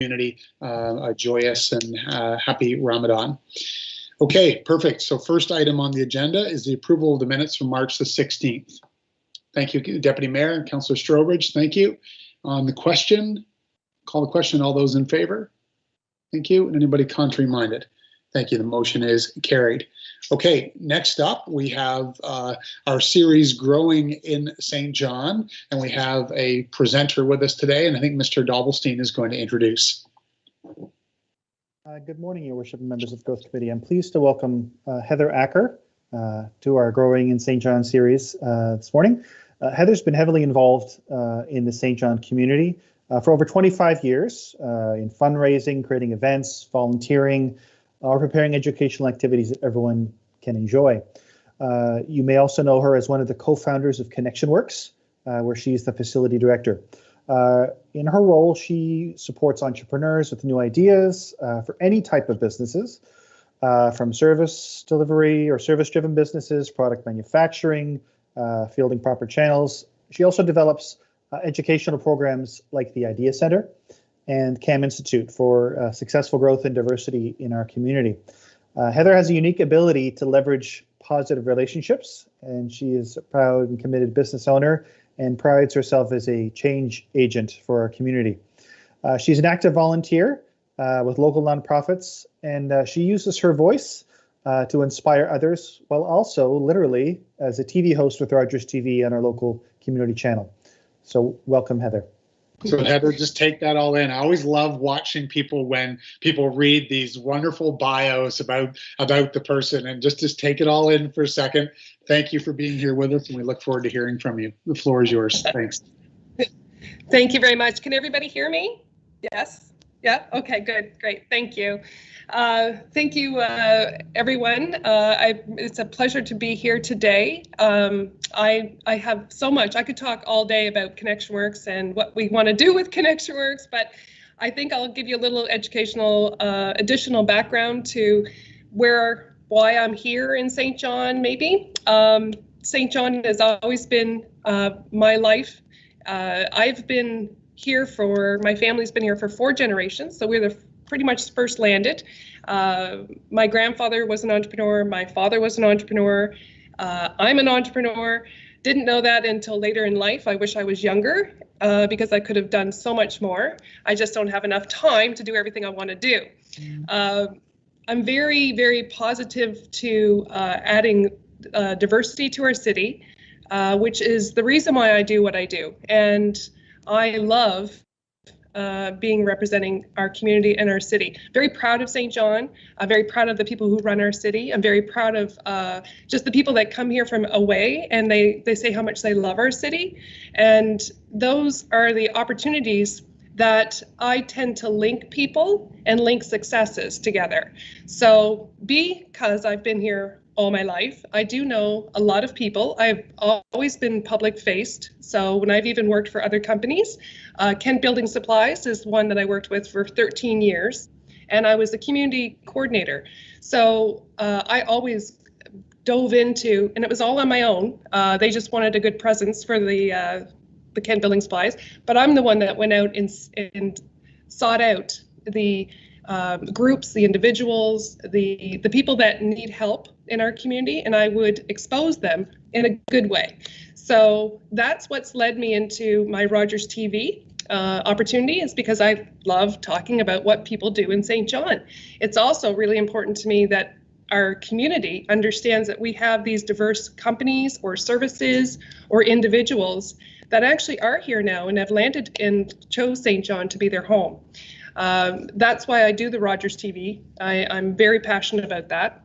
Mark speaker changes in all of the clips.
Speaker 1: community a joyous and happy Ramadan. Okay, perfect. So first item on the agenda is the approval of the minutes from March the 16th. Thank you, Deputy Mayor and Councillor Strobridge. Thank you. On the question, call the question. All those in favor? Thank you. And anybody contrary minded? Thank you. The motion is carried. Okay, next up we have our series Growing in St. John, and we have a presenter with us today, and I think Mr. Dobbelstein is going to introduce.
Speaker 2: Good morning, Your Worship and members of the Growth Committee. I'm pleased to welcome Heather Acker to our Growing in St. John series this morning. Heather's been heavily involved in the St. John community for over 25 years in fundraising, creating events, volunteering, or preparing educational activities that everyone can enjoy. You may also know her as one of the co-founders of Connection Works, where she's the facility director. In her role, she supports entrepreneurs with new ideas for any type of businesses, from service delivery or service-driven businesses, product manufacturing, fielding proper channels. She also develops educational programs like the Idea Center and CAM Institute for successful growth and diversity in our community. Heather has a unique ability to leverage positive relationships, and she is a proud and committed business owner and prides herself as a change agent for our community. She's an active volunteer with local nonprofits, and she uses her voice to inspire others, while also literally as a TV host with Rogers TV on our local community channel. So welcome, Heather.
Speaker 1: So Heather, just take that all in. I always love watching people when people read these wonderful bios about the person, and just take it all in for a second. Thank you for being here with us, and we look forward to hearing from you. The floor is yours. Thanks.
Speaker 3: Thank you very much. Can everybody hear me? Yes? Yeah? Okay, good. Great. Thank you. Thank you, everyone. It's a pleasure to be here today. I have so much. I could talk all day about Connection Works and what we want to do with Connection Works, but I think I'll give you a little educational, additional background to why I'm here in St. John, maybe. St. John has always been my life. I've been here my family's been here for 4 generations, so we're pretty much first landed. My grandfather was an entrepreneur. My father was an entrepreneur. I'm an entrepreneur. Didn't know that until later in life. I wish I was younger because I could have done so much more. I just don't have enough time to do everything I want to do. I'm very, very positive to adding diversity to our city, which is the reason why I do what I do. And I love being representing our community and our city. Very proud of St. John. I'm very proud of the people who run our city. I'm very proud of just the people that come here from away, and they say how much they love our city. And those are the opportunities that I tend to link people and link successes together. So because I've been here all my life, I do know a lot of people. I've always been public faced. So when I've even worked for other companies, Kent Building Supplies is one that I worked with for 13 years, and I was the community coordinator. So I always dove into, and it was all on my own. They just wanted a good presence for the Kent Building Supplies, but I'm the one that went out and sought out the groups, the individuals, the people that need help in our community, and I would expose them in a good way. So that's what's led me into my Rogers TV opportunity, is because I love talking about what people do in St. John. It's also really important to me that our community understands that we have these diverse companies or services or individuals that actually are here now and have landed and chose St. John to be their home. That's why I do the Rogers TV. I'm very passionate about that.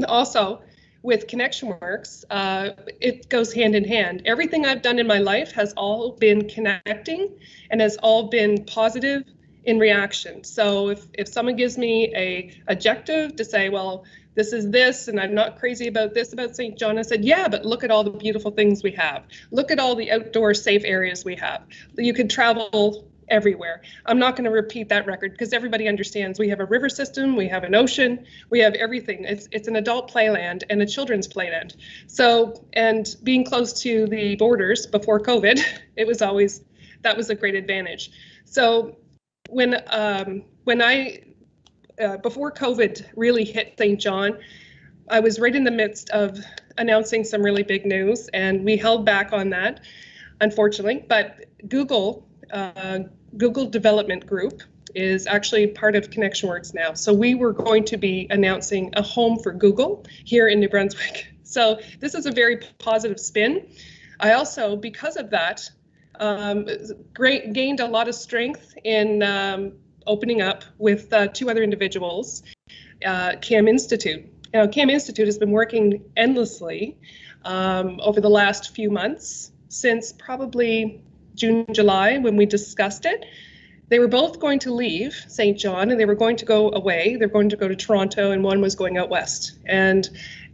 Speaker 3: Also, with Connection Works, it goes hand in hand. Everything I've done in my life has all been connecting and has all been positive in reaction. So if someone gives me a objective to say, well, this is this, and I'm not crazy about this about St. John, I said, yeah, but look at all the beautiful things we have. Look at all the outdoor safe areas we have. You could travel everywhere. I'm not going to repeat that record because everybody understands we have a river system, we have an ocean, we have everything. It's an adult playland and a children's playland. So, and being close to the borders before COVID, that was a great advantage. So when I before COVID really hit St. John, I was right in the midst of announcing some really big news, and we held back on that, unfortunately. But Google Development Group is actually part of ConnectionWorks now. So we were going to be announcing a home for Google here in New Brunswick. So this is a very positive spin. I also, because of that, gained a lot of strength in opening up with two other individuals, CAM Institute. Now, CAM Institute has been working endlessly over the last few months, since probably June, July, when we discussed it. They were both going to leave St. John, and they were going to go away. They're going to go to Toronto, and one was going out west. And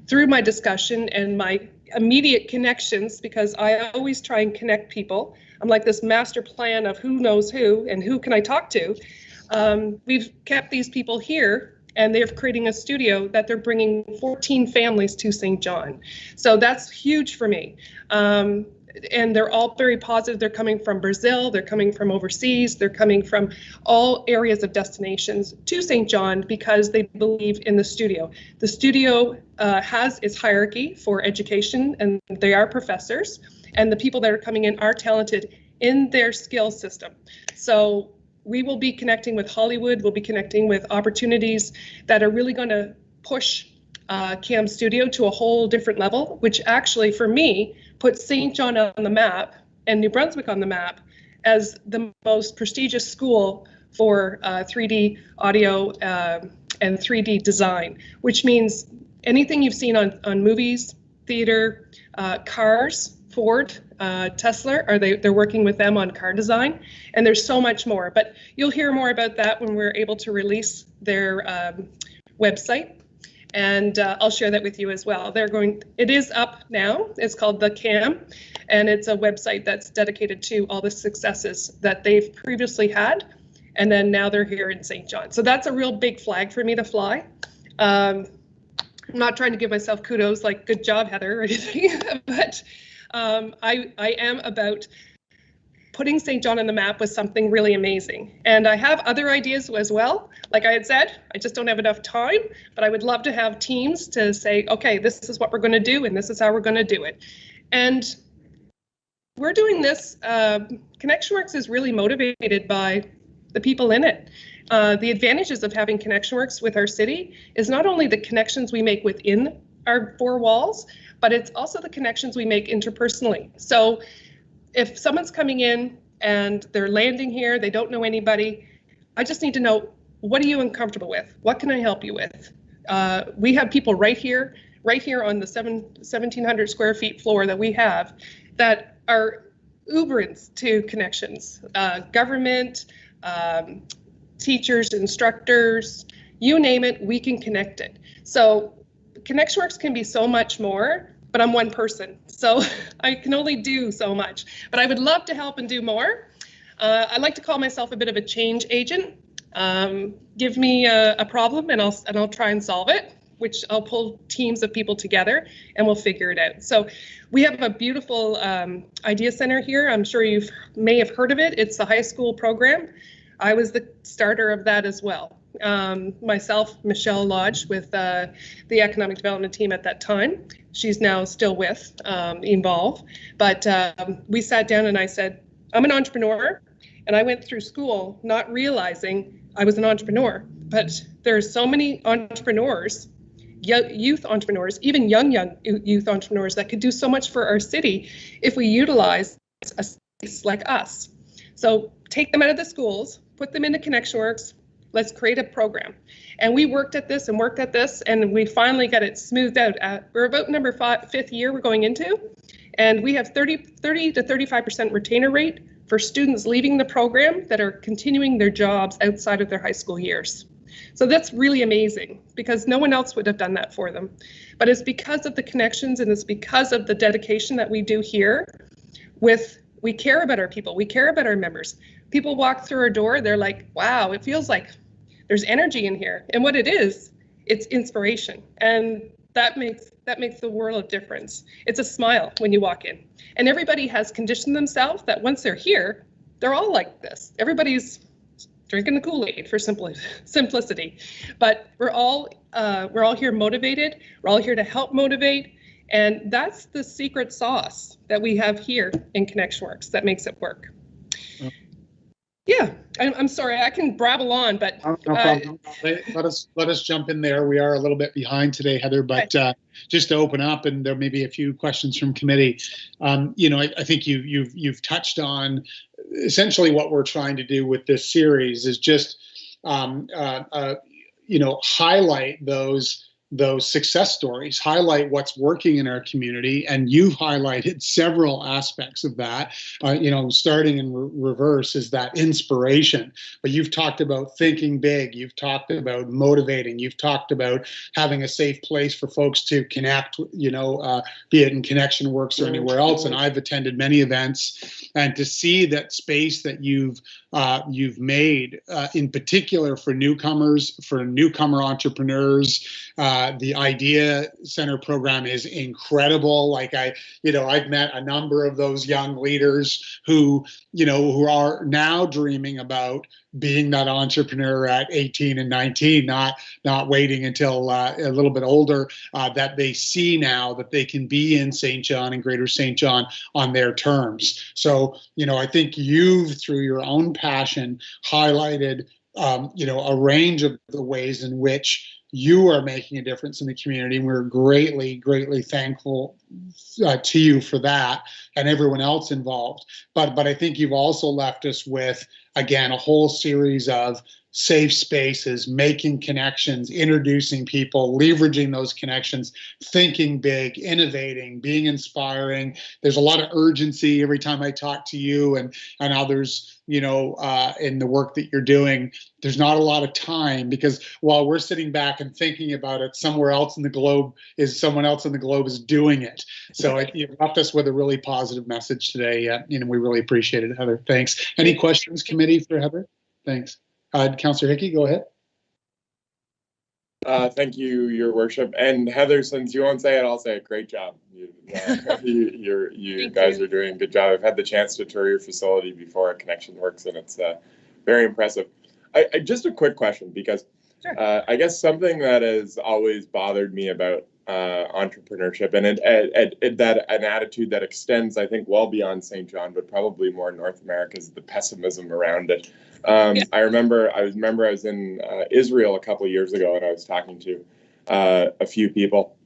Speaker 3: through my discussion and my immediate connections, because I always try and connect people, I'm like this master plan of who knows who and who can I talk to. We've kept these people here, and they're creating a studio that they're bringing 14 families to St. John. So that's huge for me. And they're all very positive. They're coming from Brazil, they're coming from overseas, they're coming from all areas of destinations to St. John because they believe in the studio. The studio has its hierarchy for education, and they are professors, and the people that are coming in are talented in their skill system. So we will be connecting with Hollywood, we'll be connecting with opportunities that are really going to push CAM Studio to a whole different level, which actually for me puts St. John on the map and New Brunswick on the map as the most prestigious school for 3D audio and 3D design, which means anything you've seen on movies, theater, cars, Ford, Tesla, they're working with them on car design, and there's so much more. But you'll hear more about that when we're able to release their website. And I'll share that with you as well. It is up now. It's called The CAM, and it's a website that's dedicated to all the successes that they've previously had, and then now they're here in St. John. So that's a real big flag for me to fly. I'm not trying to give myself kudos like good job, Heather, or anything, but I am about putting St. John on the map was something really amazing. And I have other ideas as well. Like I had said, I just don't have enough time, but I would love to have teams to say, okay, this is what we're going to do, and this is how we're going to do it. And we're doing this. ConnectionWorks is really motivated by the people in it. The advantages of having ConnectionWorks with our city is not only the connections we make within our four walls, but it's also the connections we make interpersonally. So if someone's coming in and they're landing here, they don't know anybody, I just need to know, what are you uncomfortable with? What can I help you with? We have people right here on the 1,700 square feet floor that we have that are uberance to connections, government, teachers, instructors, you name it, we can connect it. So ConnectionWorks can be so much more, but I'm one person, so I can only do so much. But I would love to help and do more. I like to call myself a bit of a change agent. Give me a problem and I'll try and solve it, which I'll pull teams of people together and we'll figure it out. So we have a beautiful idea center here. I'm sure you may have heard of it. It's the high school program. I was the starter of that as well. Myself, Michelle Lodge, with the economic development team at that time. She's now still with Involve. But we sat down and I said, I'm an entrepreneur, and I went through school not realizing I was an entrepreneur. But there's so many entrepreneurs, youth entrepreneurs, even young youth entrepreneurs that could do so much for our city if we utilize a space like us. So take them out of the schools, put them into ConnectionWorks. Let's create a program. And we worked at this, and we finally got it smoothed out. We're about fifth year we're going into, and we have 30 to 35% retainer rate for students leaving the program that are continuing their jobs outside of their high school years. So that's really amazing because no one else would have done that for them. But it's because of the connections and it's because of the dedication that we do here we care about our people, we care about our members. People walk through our door, they're like, wow, it feels like there's energy in here. And what it is, it's inspiration. And that makes the world of difference. It's a smile when you walk in. And everybody has conditioned themselves that once they're here, they're all like this. Everybody's drinking the Kool-Aid for simplicity. But we're all here motivated. We're all here to help motivate. And that's the secret sauce that we have here in ConnectionWorks that makes it work. Yeah, I'm sorry, I can babble on, but
Speaker 1: no problem. Let us jump in there. We are a little bit behind today, Heather, but just to open up, and there may be a few questions from committee. I think you've touched on essentially what we're trying to do with this series is just highlight those success stories, highlight what's working in our community, and you've highlighted several aspects of that. Starting in reverse is that inspiration, but you've talked about thinking big, you've talked about motivating, you've talked about having a safe place for folks to connect, be it in ConnectionWorks or anywhere else. And I've attended many events, and to see that space that you've made, in particular for newcomers, for newcomer entrepreneurs. The Idea Center program is incredible. Like I've met a number of those young leaders who are now dreaming about being that entrepreneur at 18 and 19, not waiting until a little bit older, that they see now that they can be in St. John and Greater St. John on their terms. So, I think you've, through your own passion, highlighted, a range of the ways in which you are making a difference in the community, and we're greatly, greatly thankful to you for that and everyone else involved. But I think you've also left us with, again, a whole series of safe spaces, making connections, introducing people, leveraging those connections, thinking big, innovating, being inspiring. There's a lot of urgency every time I talk to you and others, in the work that you're doing. There's not a lot of time, because while we're sitting back and thinking about it, someone else in the globe is doing it. So you left us with a really positive message today. We really appreciate it, Heather. Thanks. Any questions, committee, for Heather? Thanks. Councillor Hickey, go ahead.
Speaker 4: Thank you, Your Worship. And Heather, since you won't say it, I'll say it. Great job. You guys are doing a good job. I've had the chance to tour your facility before at ConnectionWorks, and it's very impressive. I just a quick question, because
Speaker 3: sure.
Speaker 4: I guess something that has always bothered me about entrepreneurship, and that an attitude that extends, I think, well beyond St. John, but probably more North America, is the pessimism around it. I remember I was in Israel a couple of years ago, and I was talking to a few people,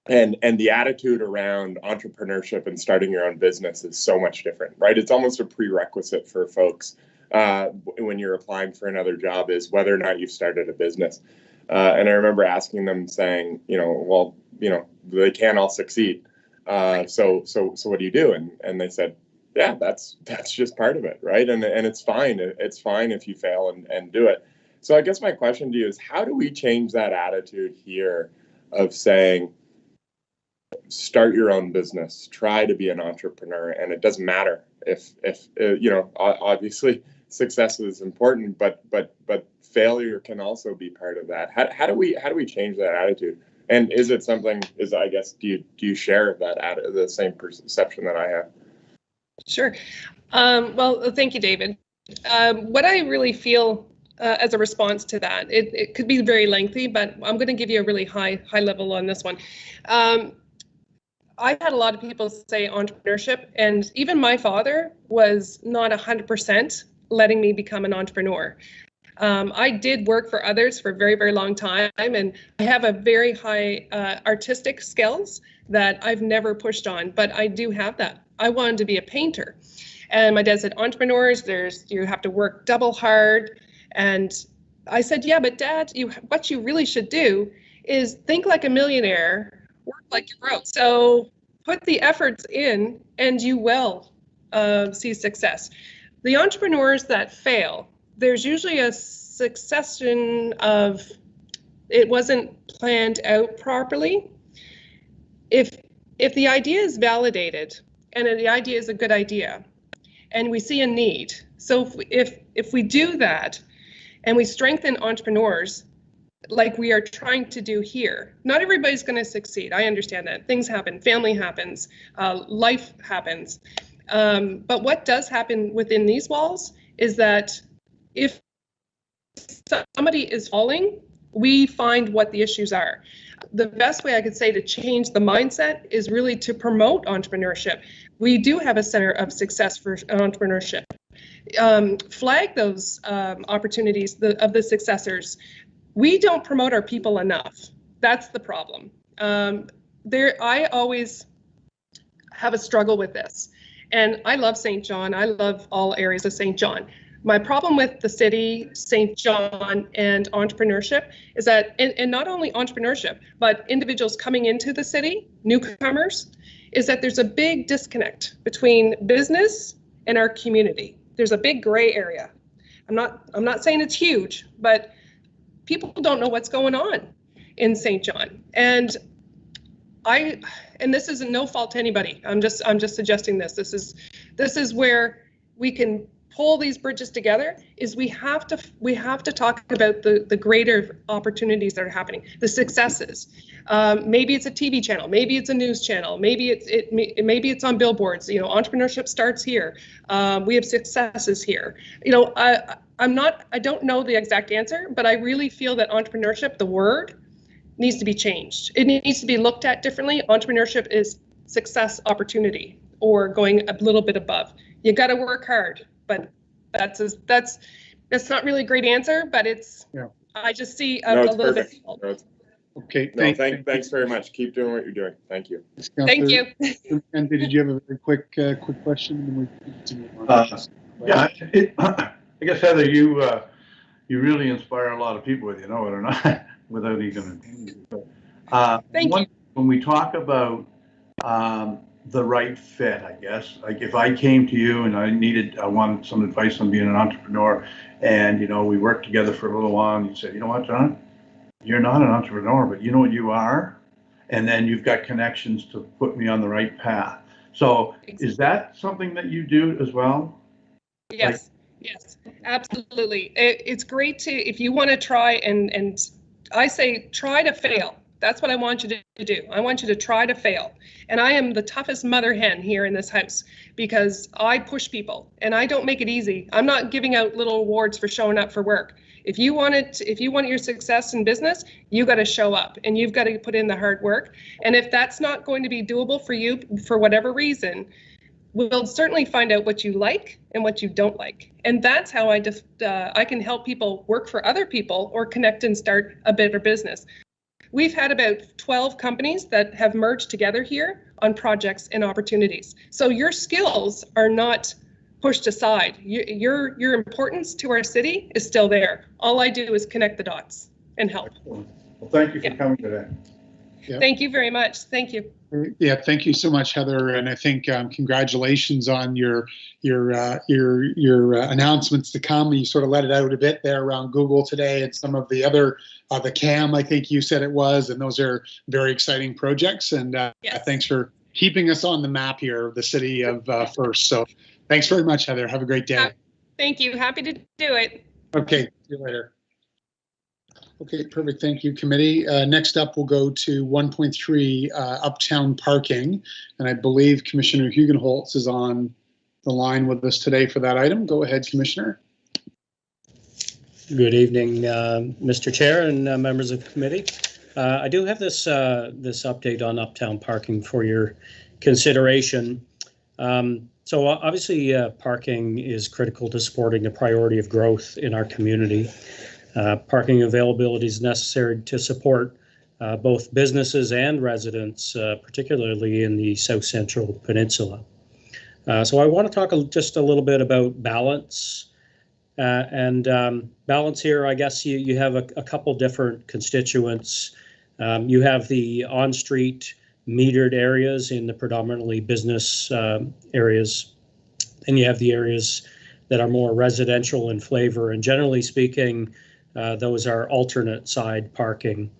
Speaker 4: and the attitude around entrepreneurship and starting your own business is so much different, right? It's almost a prerequisite for folks when you're applying for another job, is whether or not you've started a business. And I remember asking them, saying, they can't all succeed. So what do you do? And they said, yeah, that's just part of it, right? And it's fine. It's fine if you fail and do it. So I guess my question to you is, how do we change that attitude here of saying, start your own business, try to be an entrepreneur, and it doesn't matter if obviously success is important, but failure can also be part of that. How do we change that attitude? And is it something? Do you share the same perception that I have?
Speaker 3: Sure. Well, thank you, David. What I really feel as a response to that, it could be very lengthy, but I'm going to give you a really high level on this one. I've had a lot of people say entrepreneurship, and even my father was not 100% letting me become an entrepreneur. I did work for others for a very, very long time, and I have a very high artistic skills that I've never pushed on, but I do have that. I wanted to be a painter, and my dad said, entrepreneurs, you have to work double hard. And I said, yeah, but Dad, what you really should do is think like a millionaire, work like you're broke. So put the efforts in, and you will see success. The entrepreneurs that fail, there's usually a succession of, it wasn't planned out properly. If the idea is validated, and the idea is a good idea, and we see a need, so if we do that, and we strengthen entrepreneurs like we are trying to do here, not everybody's going to succeed. I understand that. Things happen, family happens, life happens. But what does happen within these walls is that if somebody is falling, we find what the issues are. The best way I could say to change the mindset is really to promote entrepreneurship. We do have a Center of Success for Entrepreneurship. Flag those opportunities of the successors. We don't promote our people enough. That's the problem. I always have a struggle with this. And I love St. John. I love all areas of St. John. My problem with the city, St. John, and entrepreneurship is that, and not only entrepreneurship, but individuals coming into the city, newcomers, is that there's a big disconnect between business and our community. There's a big gray area. I'm not saying it's huge, but people don't know what's going on in St. John. And this isn't no fault to anybody. I'm just suggesting this. This is where we can pull these bridges together. Is we have to talk about the greater opportunities that are happening, the successes. Maybe it's a TV channel, maybe it's a news channel, maybe it's on billboards. You know, entrepreneurship starts here. We have successes here. You know, I don't know the exact answer, but I really feel that entrepreneurship, the word, needs to be changed. It needs to be looked at differently. Entrepreneurship is success opportunity, or going a little bit above. You got to work hard, but that's not really a great answer, but it's, yeah. I just see a little bit.
Speaker 1: Okay.
Speaker 4: Thanks very much. Keep doing what you're doing. Thank you.
Speaker 3: Thank you.
Speaker 1: And did you have a very quick question?
Speaker 5: Yeah, I guess Heather, you really inspire a lot of people, whether you know it or not, without even.
Speaker 3: Thank you.
Speaker 5: When we talk about the right fit, I guess, like if I came to you and I wanted some advice on being an entrepreneur, and we worked together for a little while, and you said, you know what, John, you're not an entrepreneur, but you know what you are, and then you've got connections to put me on the right path. So is that something that you do as well?
Speaker 3: Yes. Yes, absolutely. It's great to, if you want to try and I say try to fail. That's what I want you to do. I want you to try to fail. And I am the toughest mother hen here in this house because I push people and I don't make it easy. I'm not giving out little awards for showing up for work. If you want your success in business, you got to show up and you've got to put in the hard work. And if that's not going to be doable for you for whatever reason, we'll certainly find out what you like and what you don't like. And that's how I can help people work for other people or connect and start a better business. We've had about 12 companies that have merged together here on projects and opportunities. So your skills are not pushed aside. Your importance to our city is still there. All I do is connect the dots and help.
Speaker 5: Well, thank you for coming today.
Speaker 1: Yeah.
Speaker 3: Thank you very much. Thank you.
Speaker 1: Yeah, thank you so much, Heather. And I think congratulations on your announcements to come. You sort of let it out a bit there around Google today and some of the other, the CAM, I think you said it was, and those are very exciting projects. And yes. Thanks for keeping us on the map here of the city of First. So thanks very much, Heather. Have a great day.
Speaker 3: Thank you. Happy to do it.
Speaker 1: Okay, see you later. Okay, perfect. Thank you, committee. Next up, we'll go to 1.3 Uptown Parking. And I believe Commissioner Hugenholtz is on the line with us today for that item. Go ahead, Commissioner.
Speaker 6: Good evening, Mr. Chair and members of the committee. I do have this update on Uptown Parking for your consideration. So obviously, parking is critical to supporting the priority of growth in our community. Parking availability is necessary to support both businesses and residents, particularly in the South Central Peninsula. So I want to talk just a little bit about balance. Balance here, I guess you have a couple different constituents. You have the on-street metered areas in the predominantly business areas, and you have the areas that are more residential in flavor. And generally speaking, those are alternate side parking.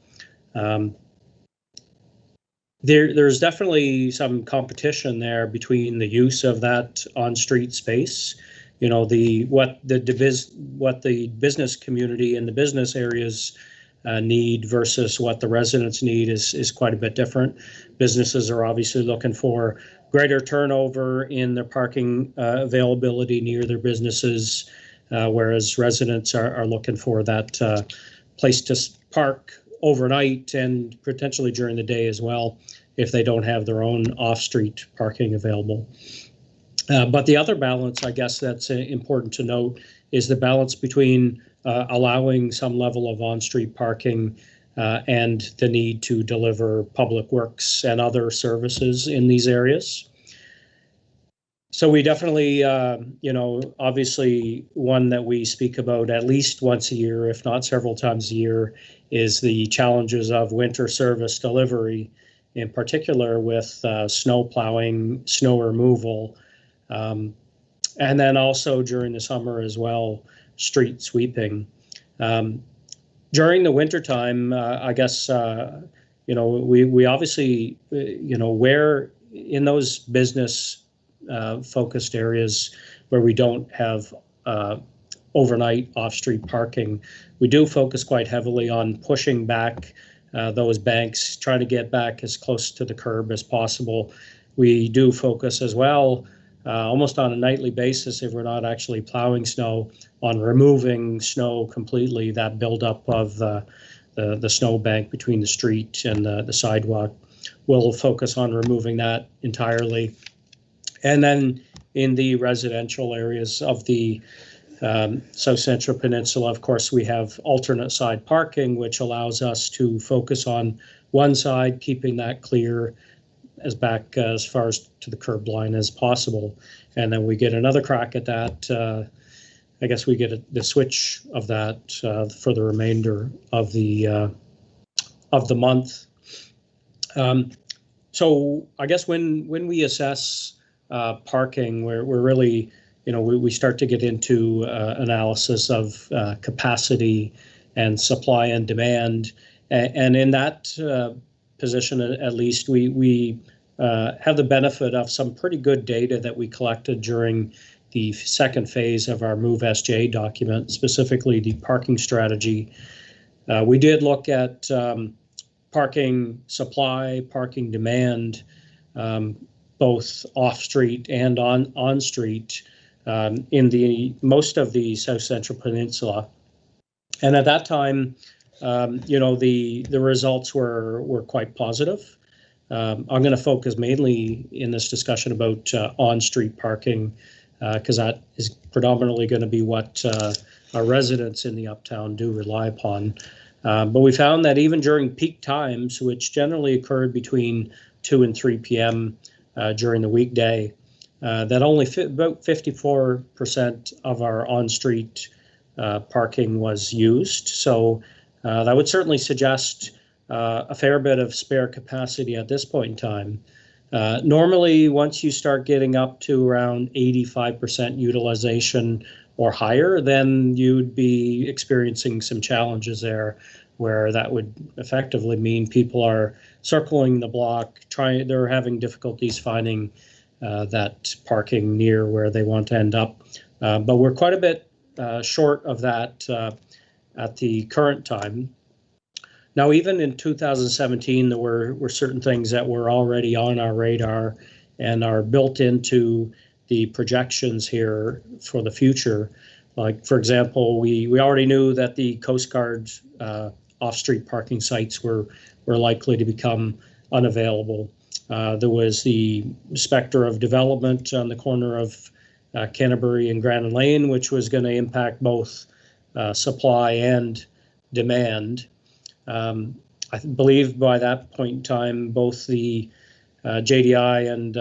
Speaker 6: There's definitely some competition there between the use of that on-street space. You know, what the business community and the business areas need versus what the residents need is quite a bit different. Businesses are obviously looking for greater turnover in their parking availability near their businesses. whereas residents are looking for that place to park overnight and potentially during the day as well, if they don't have their own off-street parking available. But the other balance, I guess, that's important to note is the balance between allowing some level of on-street parking and the need to deliver public works and other services in these areas. So we definitely, obviously one that we speak about at least once a year, if not several times a year, is the challenges of winter service delivery, in particular with snow plowing, snow removal, and then also during the summer as well, street sweeping. During the wintertime, I guess, we obviously, where in those business focused areas where we don't have overnight off-street parking, we do focus quite heavily on pushing back those banks, trying to get back as close to the curb as possible. We do focus as well, almost on a nightly basis, if we're not actually plowing snow, on removing snow completely, that buildup of the snow bank between the street and the sidewalk. We'll focus on removing that entirely. And then in the residential areas of the South Central Peninsula, of course, we have alternate side parking, which allows us to focus on one side, keeping that clear as back as far as to the curb line as possible. And then we get another crack at that. I guess we get the switch of that for the remainder of the month. So I guess when we assess parking, we're really, we start to get into analysis of capacity and supply and demand. And in that position, at least, we have the benefit of some pretty good data that we collected during the second phase of our Move SJ document, specifically the parking strategy. We did look at parking supply, parking demand, both off-street and on-street in the most of the South Central Peninsula. And at that time, the results were quite positive. I'm going to focus mainly in this discussion about on-street parking, because that is predominantly going to be what our residents in the Uptown do rely upon. But we found that even during peak times, which generally occurred between 2 and 3 p.m. During the weekday, that only about 54% of our on-street parking was used. So that would certainly suggest a fair bit of spare capacity at this point in time. Normally, once you start getting up to around 85% utilization or higher, then you'd be experiencing some challenges there, where that would effectively mean people are circling the block, they're having difficulties finding that parking near where they want to end up. But we're quite a bit short of that at the current time. Now, even in 2017, there were certain things that were already on our radar and are built into the projections here for the future. Like, for example, we already knew that the Coast Guard off-street parking sites were likely to become unavailable. There was the specter of development on the corner of Canterbury and Grannon Lane, which was going to impact both supply and demand. I believe by that point in time, both the JDI and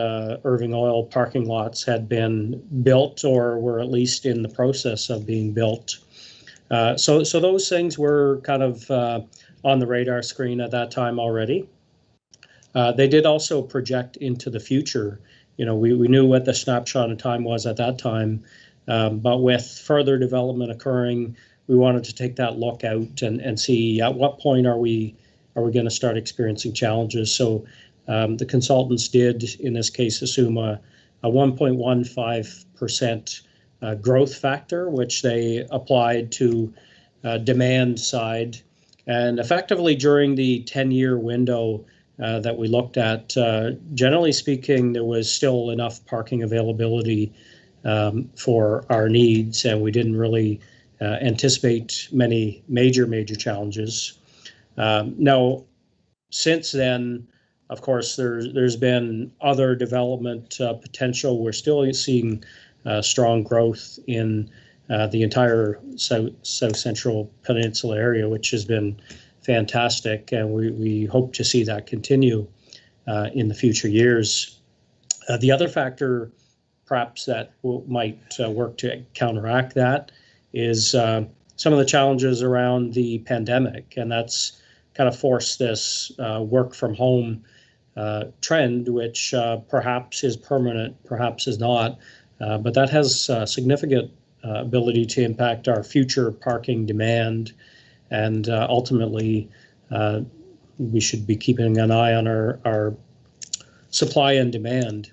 Speaker 6: Irving Oil parking lots had been built or were at least in the process of being built. So those things were kind of on the radar screen at that time already. They did also project into the future. We knew what the snapshot of time was at that time, but with further development occurring, we wanted to take that look out and see at what point are we going to start experiencing challenges. So the consultants did, in this case, assume a 1.15% growth factor, which they applied to demand side. And effectively during the 10-year window that we looked at, generally speaking, there was still enough parking availability for our needs, and we didn't really anticipate many major challenges. Now, since then, of course, there's been other development potential. We're still seeing strong growth in the entire South Central Peninsula area, which has been fantastic, and we hope to see that continue in the future years. The other factor, perhaps, that might work to counteract that is some of the challenges around the pandemic, and that's kind of forced this work from home trend, which perhaps is permanent, perhaps is not, but that has significant ability to impact our future parking demand, and ultimately we should be keeping an eye on our supply and demand.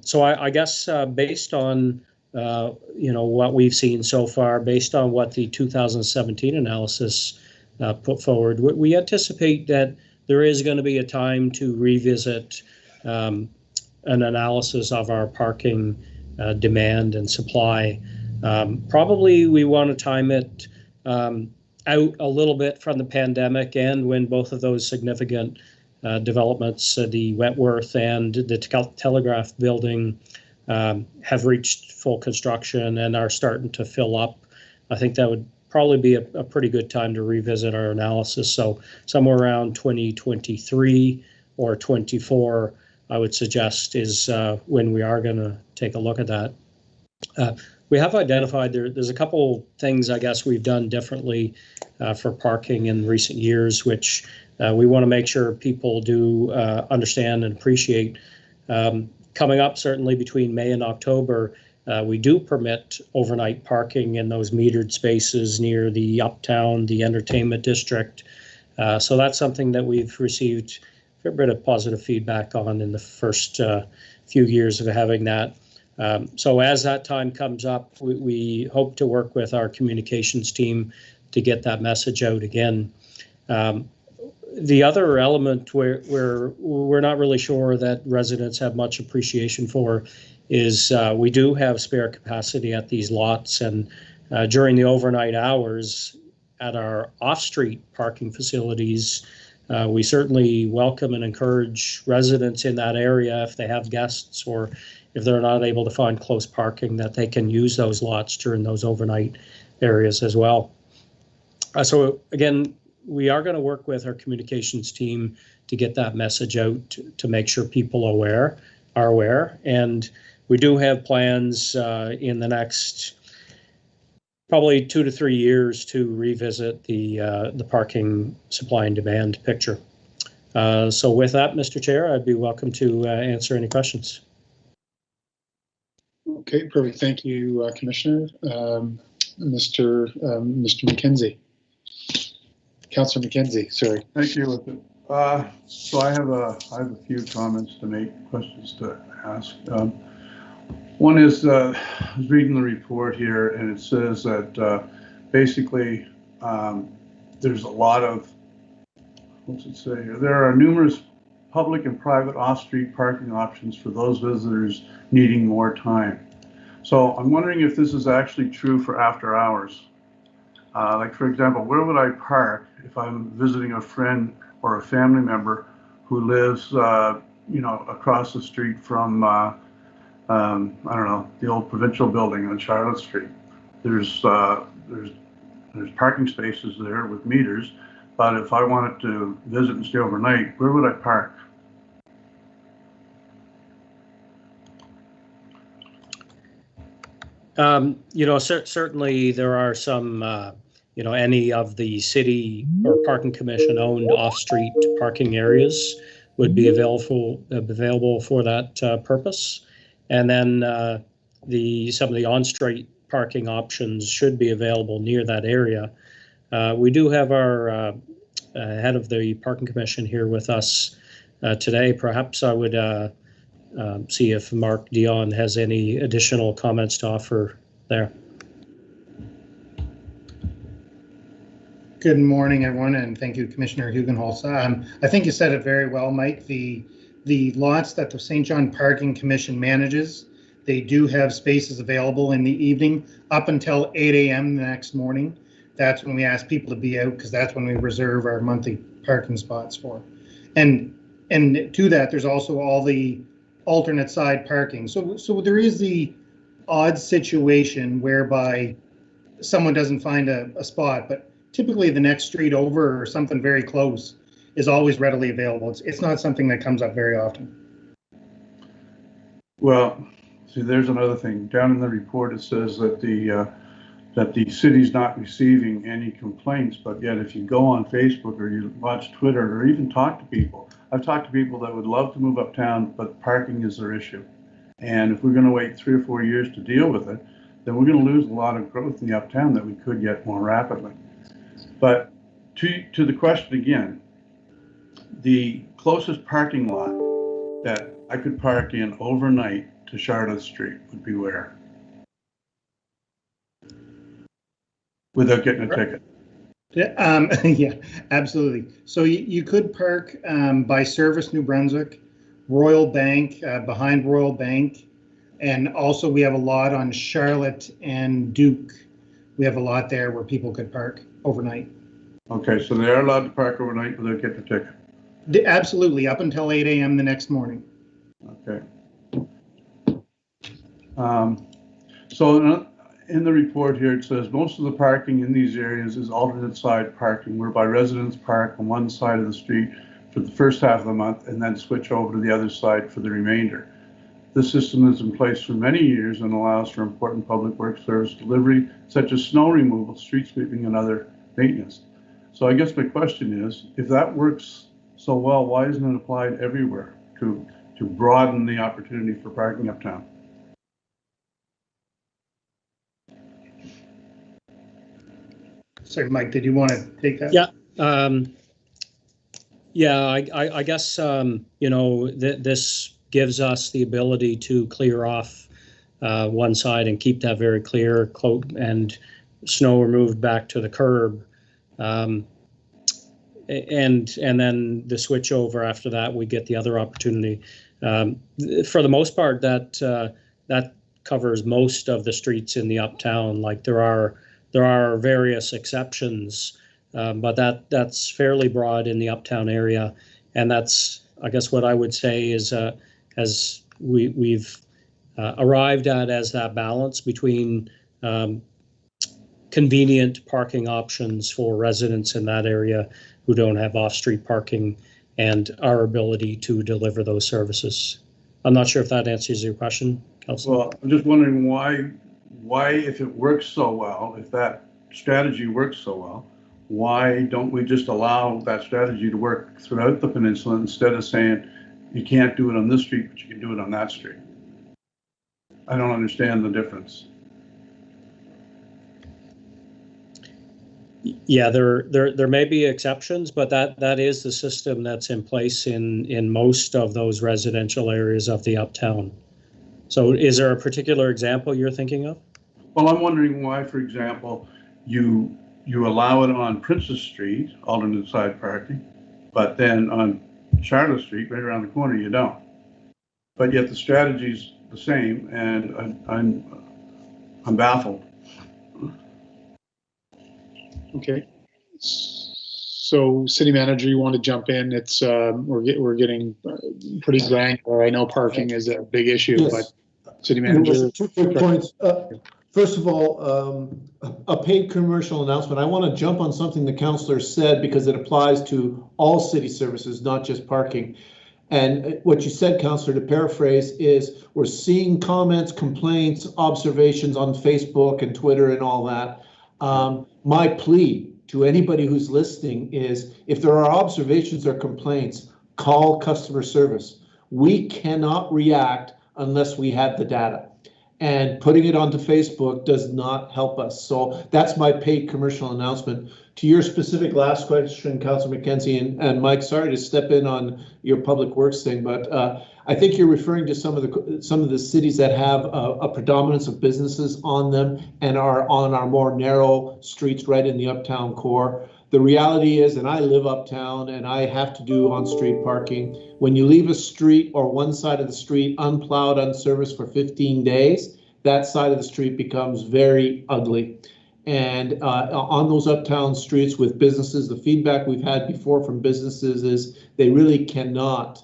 Speaker 6: So I guess based on what we've seen so far, based on what the 2017 analysis put forward, we anticipate that there is going to be a time to revisit an analysis of our parking demand and supply. Probably we want to time it out a little bit from the pandemic and when both of those significant developments, the Wentworth and the Telegraph building, have reached full construction and are starting to fill up. I think that would probably be a pretty good time to revisit our analysis. So somewhere around 2023 or 24, I would suggest, is when we are going to take a look at that. We have identified there's a couple things I guess we've done differently for parking in recent years, which we want to make sure people do understand and appreciate. Coming up, certainly between May and October, we do permit overnight parking in those metered spaces near the Uptown, the entertainment district. So that's something that we've received a fair bit of positive feedback on in the first few years of having that. So as that time comes up, we hope to work with our communications team to get that message out again. The other element where we're not really sure that residents have much appreciation for is we do have spare capacity at these lots, and during the overnight hours at our off-street parking facilities, we certainly welcome and encourage residents in that area, if they have guests or if they're not able to find close parking, that they can use those lots during those overnight areas as well. So again, we are going to work with our communications team to get that message out to make sure people are aware. And we do have plans in the next probably 2 to 3 years to revisit the parking supply and demand picture. So with that, Mr. Chair, I'd be welcome to answer any questions.
Speaker 1: Okay, perfect. Thank you, Commissioner. Mr. McKenzie. Councillor McKenzie, sorry.
Speaker 5: Thank you. So I have a few comments to make, questions to ask. One is, I was reading the report here, and it says that basically there's a lot of, what's it say here? There are numerous public and private off-street parking options for those visitors needing more time. So I'm wondering if this is actually true for after hours. Like, for example, where would I park if I'm visiting a friend or a family member who lives, across the street from, I don't know, the old provincial building on Charlotte Street? There's parking spaces there with meters, but if I wanted to visit and stay overnight, where would I park?
Speaker 6: Certainly there are some, any of the city or parking commission owned off-street parking areas would be available for that purpose. And then some of the on-street parking options should be available near that area. We do have our head of the parking commission here with us today. Perhaps I would see if Mark Dion has any additional comments to offer there.
Speaker 7: Good morning, everyone, and thank you, Commissioner Hugenholz. I think you said it very well, Mike. The lots that the St. John Parking Commission manages, They do have spaces available in the evening up until 8 a.m. the next morning. That's when we ask people to be out, because that's when we reserve our monthly parking spots for. And to that, there's also all the alternate side parking. So there is the odd situation whereby someone doesn't find a spot, but typically the next street over or something very close is always readily available. It's not something that comes up very often.
Speaker 5: Well, see, there's another thing. Down in the report, it says that the city's not receiving any complaints, but yet if you go on Facebook or you watch Twitter or even talk to people, I've talked to people that would love to move uptown, but parking is their issue. And if we're going to wait 3 or 4 years to deal with it, then we're going to lose a lot of growth in the uptown that we could get more rapidly. But to the question again, the closest parking lot that I could park in overnight to Charlotte Street would be where? Without getting a ticket.
Speaker 7: Yeah, absolutely. So you could park by Service New Brunswick, Royal Bank, behind Royal Bank, and also we have a lot on Charlotte and Duke. We have a lot there where people could park overnight.
Speaker 5: Okay, so they are allowed to park overnight without getting a ticket?
Speaker 7: Absolutely, up until 8 a.m. the next morning.
Speaker 5: Okay. So in the report here, it says most of the parking in these areas is alternate side parking, whereby residents park on one side of the street for the first half of the month and then switch over to the other side for the remainder. This system is in place for many years and allows for important public works service delivery, such as snow removal, street sweeping, and other maintenance. So I guess my question is, if that works so well, why isn't it applied everywhere to broaden the opportunity for parking uptown?
Speaker 7: Sorry, Mike, did you want to take that?
Speaker 6: Yeah. I guess, this gives us the ability to clear off one side and keep that very clear, and snow removed back to the curb. And then the switch over after that, we get the other opportunity. For the most part, that covers most of the streets in the uptown. Like there are various exceptions, but that's fairly broad in the uptown area, and that's, I guess, what I would say is as we've arrived at as that balance between convenient parking options for residents in that area who don't have off-street parking and our ability to deliver those services. I'm not sure if that answers your question, Councillor.
Speaker 5: Well, I'm just wondering why, if it works so well, if that strategy works so well, why don't we just allow that strategy to work throughout the peninsula instead of saying you can't do it on this street, but you can do it on that street? I don't understand the difference.
Speaker 6: Yeah, there may be exceptions, but that is the system that's in place in most of those residential areas of the uptown. So is there a particular example you're thinking of?
Speaker 5: Well, I'm wondering why, for example, you allow it on Princess Street, alternate side parking, but then on Charlotte Street, right around the corner, you don't. But yet the strategy's the same, and I'm baffled.
Speaker 1: Okay. So, City Manager, you want to jump in? It's we're getting pretty granular. I know parking is a big issue,
Speaker 8: Yes.
Speaker 1: but City Manager.
Speaker 8: 2 quick points. First of all, a paid commercial announcement. I want to jump on something the councillor said because it applies to all city services, not just parking. And what you said, councillor, to paraphrase, is we're seeing comments, complaints, observations on Facebook and Twitter and all that. My plea to anybody who's listening is if there are observations or complaints, call customer service. We cannot react unless we have the data. And putting it onto Facebook does not help us. So that's my paid commercial announcement. To your specific last question, Councillor McKenzie and Mike, sorry to step in on your public works thing, but I think you're referring to some of the cities that have a predominance of businesses on them and are on our more narrow streets right in the uptown core. The reality is, and I live uptown and I have to do on-street parking. When you leave a street or one side of the street unplowed, unserviced for 15 days, that side of the street becomes very ugly. And on those uptown streets with businesses, the feedback we've had before from businesses is they really cannot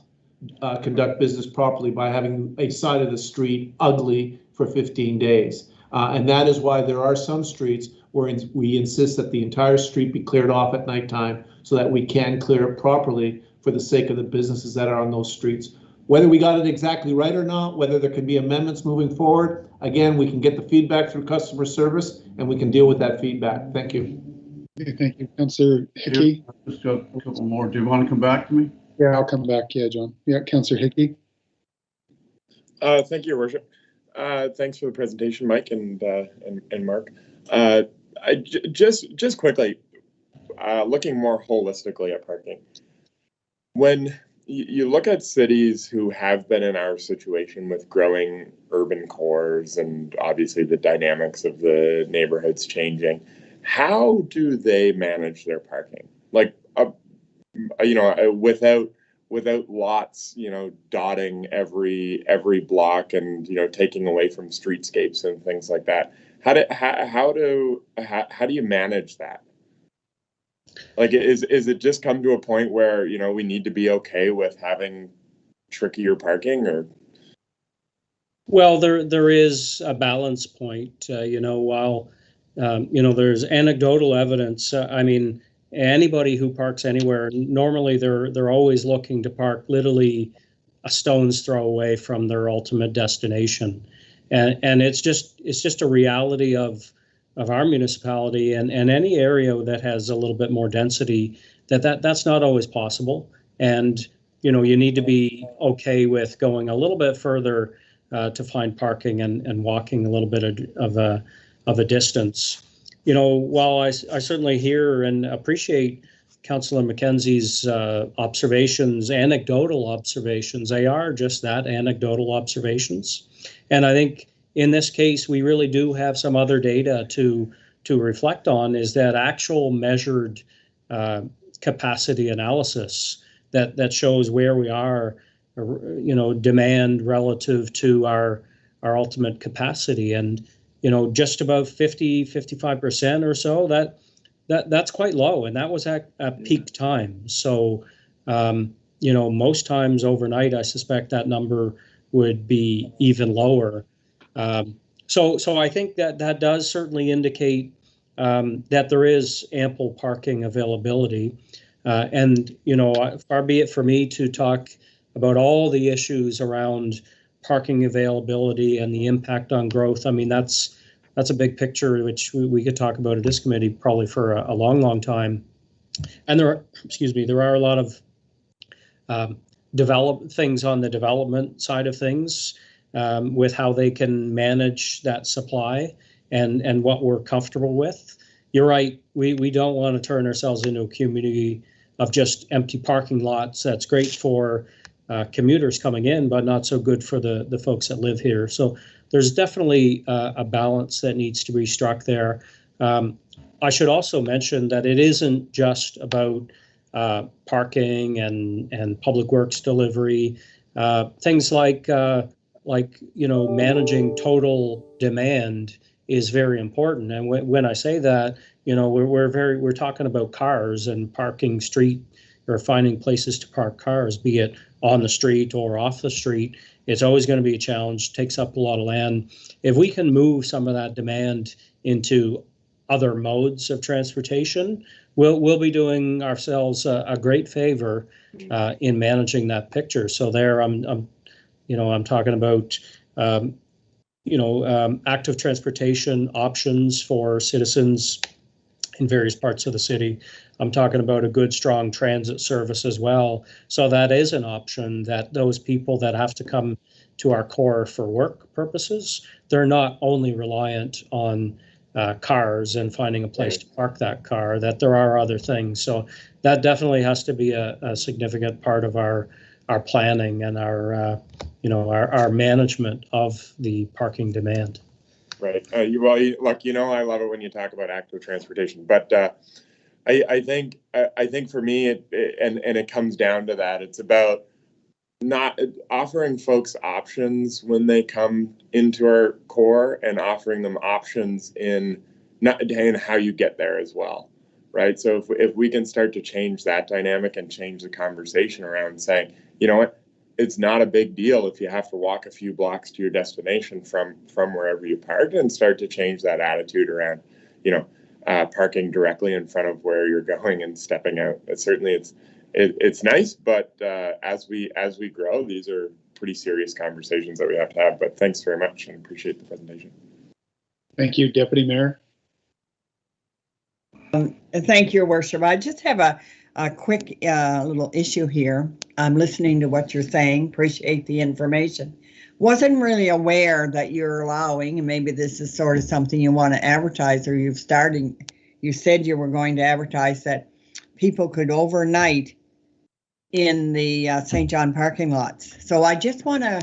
Speaker 8: conduct business properly by having a side of the street ugly for 15 days. And that is why there are some streets where we insist that the entire street be cleared off at nighttime so that we can clear it properly for the sake of the businesses that are on those streets. Whether we got it exactly right or not, whether there could be amendments moving forward, again, we can get the feedback through customer service and we can deal with that feedback. Thank you.
Speaker 1: Okay, thank you. Councillor Hickey.
Speaker 5: Just got a couple more. Do you want to come back to me?
Speaker 1: Yeah, I'll come back. Yeah, John. Yeah, Councillor Hickey.
Speaker 4: Thank you, Your Worship. Thanks for the presentation, Mike and Mark. Just quickly, looking more holistically at parking. When you look at cities who have been in our situation with growing urban cores and obviously the dynamics of the neighborhoods changing, how do they manage their parking? Like, without lots, dotting every block and, taking away from streetscapes and things like that. How do you manage that? Like, is it just come to a point where, we need to be okay with having trickier parking, or?
Speaker 6: Well, there is a balance point, while, there's anecdotal evidence. Anybody who parks anywhere, normally they're always looking to park literally a stone's throw away from their ultimate destination. And it's just a reality of our municipality and any area that has a little bit more density, that's not always possible. And, you need to be okay with going a little bit further to find parking and walking a little bit of a distance. While I certainly hear and appreciate Councillor Mackenzie's observations, anecdotal observations, they are just that, anecdotal observations. And I think in this case, we really do have some other data to reflect on, is that actual measured capacity analysis that shows where we are, demand relative to our ultimate capacity. And, just about 55% or so, that's quite low. And that was at peak time. So, most times overnight, I suspect that number would be even lower. So I think that does certainly indicate that there is ample parking availability. And, far be it for me to talk about all the issues around parking availability and the impact on growth. That's a big picture, which we could talk about at this committee probably for a long, long time. And there are a lot of things on the development side of things, with how they can manage that supply and what we're comfortable with. You're right, we don't want to turn ourselves into a community of just empty parking lots. That's great for commuters coming in, but not so good for the folks that live here. So there's definitely a balance that needs to be struck there. I should also mention that it isn't just about parking and public works delivery. Things like managing total demand is very important. And when I say that, we're talking about cars and parking street, or finding places to park cars, be it on the street or off the street. It's always going to be a challenge, takes up a lot of land. If we can move some of that demand into other modes of transportation, we'll be doing ourselves a great favor in managing that picture. So there, I'm talking about active transportation options for citizens in various parts of the city. I'm talking about a good, strong transit service as well. So that is an option, that those people that have to come to our core for work purposes, they're not only reliant on cars and finding a place to park that car, that there are other things. So that definitely has to be a significant part of our planning and our management of the parking demand.
Speaker 4: Right. I love it when you talk about active transportation, but I think for me, it comes down to that. It's about not offering folks options when they come into our core, and offering them options in how you get there as well, right? So if we can start to change that dynamic and change the conversation around saying, you know what, it's not a big deal if you have to walk a few blocks to your destination from wherever you parked, and start to change that attitude around, parking directly in front of where you're going and stepping out. It's nice, but as we grow, these are pretty serious conversations that we have to have. But thanks very much, and appreciate the presentation.
Speaker 1: Thank you, Deputy Mayor.
Speaker 9: Thank you, Your Worship. I just have a quick little issue here. I'm listening to what you're saying. Appreciate the information. Wasn't really aware that you're allowing, and maybe this is sort of something you want to advertise, or you said you were going to advertise that people could overnight in the St. John parking lots. So I just want to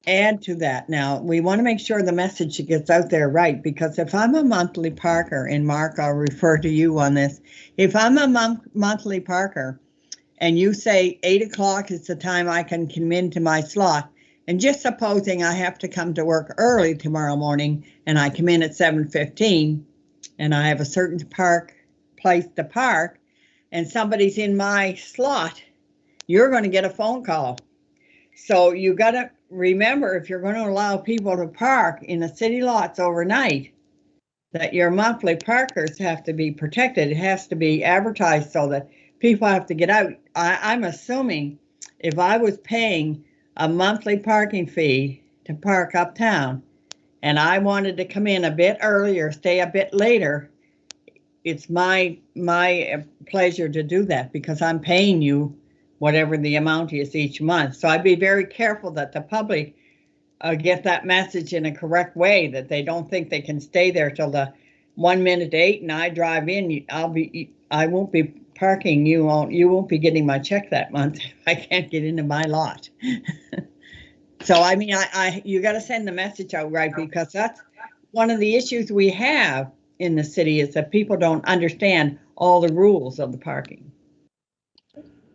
Speaker 9: add to that. Now, we want to make sure the message gets out there right, because if I'm a monthly parker, and Mark, I'll refer to you on this, if I'm a monthly parker and you say 8 o'clock is the time I can come into my slot, and just supposing I have to come to work early tomorrow morning and I come in at 7:15 and I have a certain place to park and somebody's in my slot, you're going to get a phone call. So you got to remember, if you're going to allow people to park in the city lots overnight, that your monthly parkers have to be protected. It has to be advertised so that people have to get out. I'm assuming if I was paying a monthly parking fee to park uptown and I wanted to come in a bit earlier, stay a bit later, it's my pleasure to do that, because I'm paying you whatever the amount is each month. So I'd be very careful that the public get that message in a correct way, that they don't think they can stay there till the 1 minute to 8 and I drive in. I won't be parking. You won't be getting my check that month if I can't get into my lot. So I mean, you got to send the message out right, because that's one of the issues we have in the city, is that people don't understand all the rules of the parking.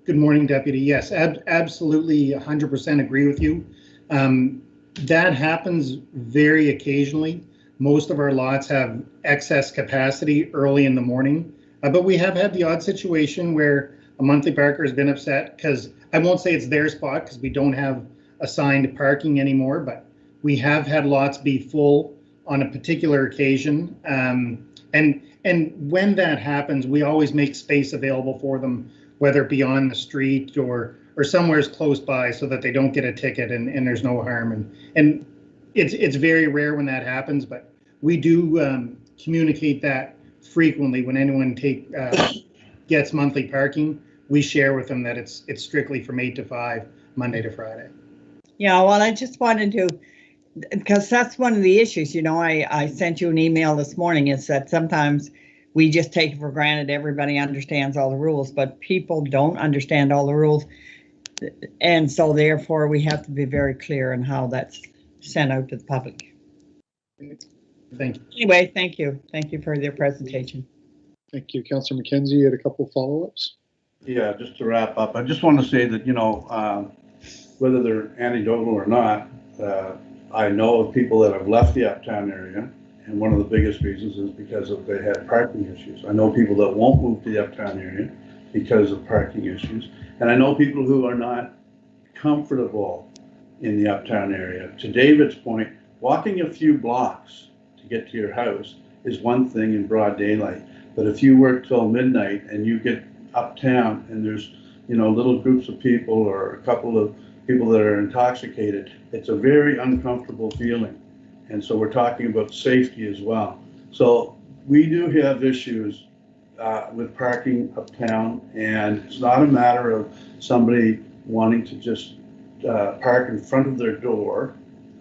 Speaker 7: Good morning, Deputy. Yes, absolutely 100% agree with you. That happens very occasionally. Most of our lots have excess capacity early in the morning, but we have had the odd situation where a monthly parker has been upset because, I won't say it's their spot because we don't have assigned parking anymore, but we have had lots be full on a particular occasion. And when that happens, we always make space available for them, whether it be on the street or somewhere close by, so that they don't get a ticket and there's no harm. And it's very rare when that happens, but we do communicate that frequently. When anyone gets monthly parking, we share with them that it's strictly from 8 to 5, Monday to Friday.
Speaker 9: Yeah, well, I just wanted to, because that's one of the issues, I sent you an email this morning, is that sometimes we just take it for granted everybody understands all the rules, but people don't understand all the rules. And so therefore we have to be very clear on how that's sent out to the public.
Speaker 7: Thank you.
Speaker 9: Anyway, thank you. Thank you for your presentation.
Speaker 1: Thank you. Councillor McKenzie, you had a couple of follow-ups.
Speaker 5: Yeah, just to wrap up, I just want to say that, whether they're anecdotal or not, I know of people that have left the Uptown area, and one of the biggest reasons is because they had parking issues. I know people that won't move to the Uptown area because of parking issues, and I know people who are not comfortable in the Uptown area. To David's point, walking a few blocks to get to your house is one thing in broad daylight, but if you work till midnight and you get uptown and there's little groups of people or a couple of people that are intoxicated, it's a very uncomfortable feeling. And so we're talking about safety as well. So we do have issues with parking uptown, and it's not a matter of somebody wanting to just park in front of their door,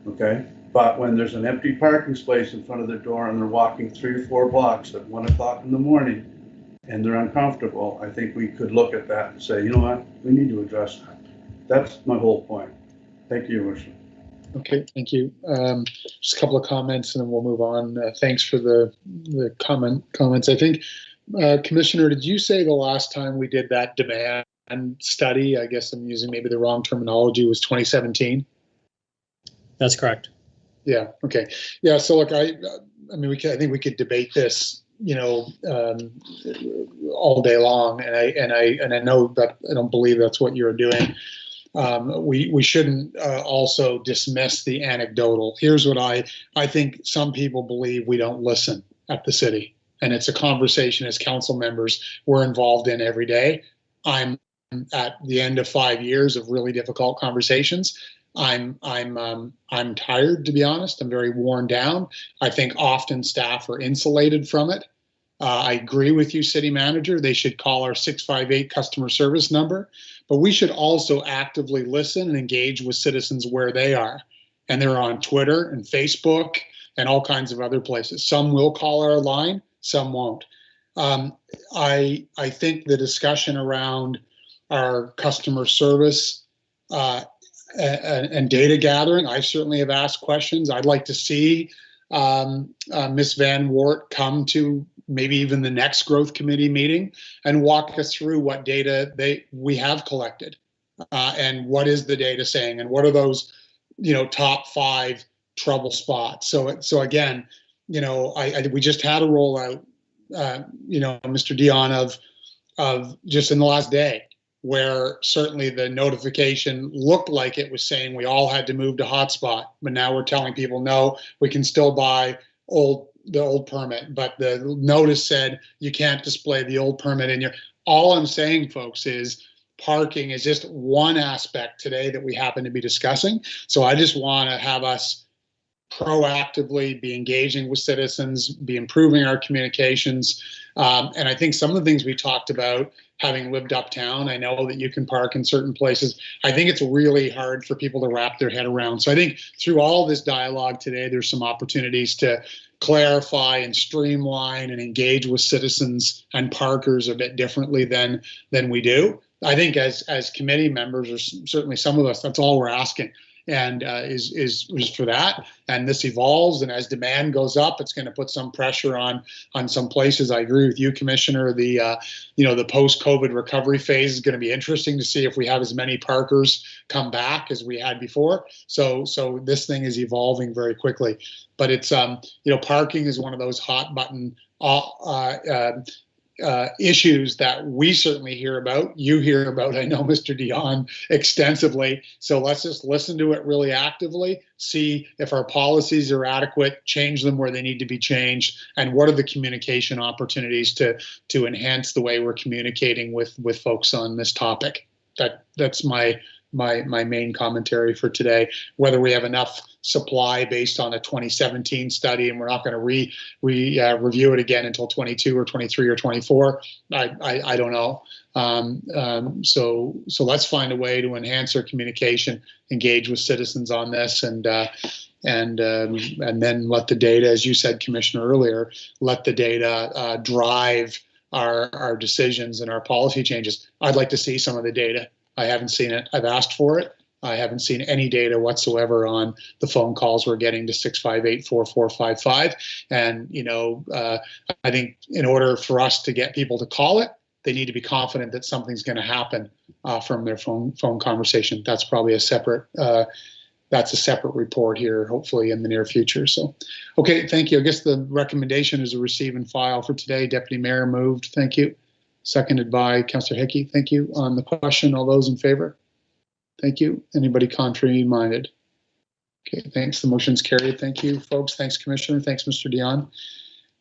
Speaker 5: okay? But when there's an empty parking space in front of their door and they're walking 3 or 4 blocks at 1 o'clock in the morning and they're uncomfortable, I think we could look at that and say, you know what, we need to address that. That's my whole point. Thank you, Your Worship.
Speaker 1: Okay, thank you. Just a couple of comments and then we'll move on. Thanks for the comments. I think Commissioner, did you say the last time we did that demand study, I guess I'm using maybe the wrong terminology, was 2017?
Speaker 6: That's correct.
Speaker 1: Yeah. Okay. Yeah. So look, I mean, I think we could debate this, all day long, and I know that I don't believe that's what you're doing. We shouldn't also dismiss the anecdotal. Here's what I think some people believe we don't listen at the city, and it's a conversation as council members we're involved in every day. I'm at the end of 5 years of really difficult conversations. I'm tired, to be honest. I'm very worn down. I think often staff are insulated from it. I agree with you, city manager. They should call our 658 customer service number, but we should also actively listen and engage with citizens where they are. And they're on Twitter and Facebook and all kinds of other places. Some will call our line, some won't. I think the discussion around our customer service and data gathering, I certainly have asked questions. I'd like to see Ms. Van Wart come to maybe even the next growth committee meeting and walk us through what data we have collected and what is the data saying and what are those top 5 trouble spots. So again, we just had a rollout, Mr. Dion, of just in the last day, where certainly the notification looked like it was saying we all had to move to hotspot, but now we're telling people, no, we can still buy the old permit, but the notice said you can't display the old permit in your. All I'm saying, folks, is parking is just one aspect today that we happen to be discussing. So I just want to have us proactively be engaging with citizens, be improving our communications. And I think some of the things we talked about, having lived uptown, I know that you can park in certain places. I think it's really hard for people to wrap their head around. So I think through all this dialogue today, there's some opportunities to clarify and streamline and engage with citizens and parkers a bit differently than we do. I think as committee members, or certainly some of us, that's all we're asking. And is for that. And this evolves, and as demand goes up, it's going to put some pressure on some places. I agree with you, Commissioner. The post-COVID recovery phase is going to be interesting to see if we have as many parkers come back as we had before. So this thing is evolving very quickly. But it's parking is one of those hot button issues that we certainly hear about. You hear about, I know, Mr. Dion, extensively. So let's just listen to it really actively, see if our policies are adequate, change them where they need to be changed, and what are the communication opportunities to enhance the way we're communicating with folks on this topic. That's my main commentary for today. Whether we have enough supply based on a 2017 study and we're not going to review it again until 22 or 23 or 24, I don't know. So let's find a way to enhance our communication, engage with citizens on this, and then let the data, as you said, Commissioner, earlier, let the data drive our decisions and our policy changes. I'd like to see some of the data. I haven't seen it. I've asked for it. I haven't seen any data whatsoever on the phone calls we're getting to 658-4455. And, I think in order for us to get people to call it, they need to be confident that something's going to happen from their phone conversation. That's probably a separate report here, hopefully in the near future. So, okay, thank you. I guess the recommendation is a receive and file for today. Deputy Mayor moved. Thank you. Seconded by Councillor Hickey. Thank you. On the question, all those in favor? Thank you. Anybody contrary minded? Okay, thanks. The motion's carried. Thank you, folks. Thanks, Commissioner. Thanks, Mr. Dion.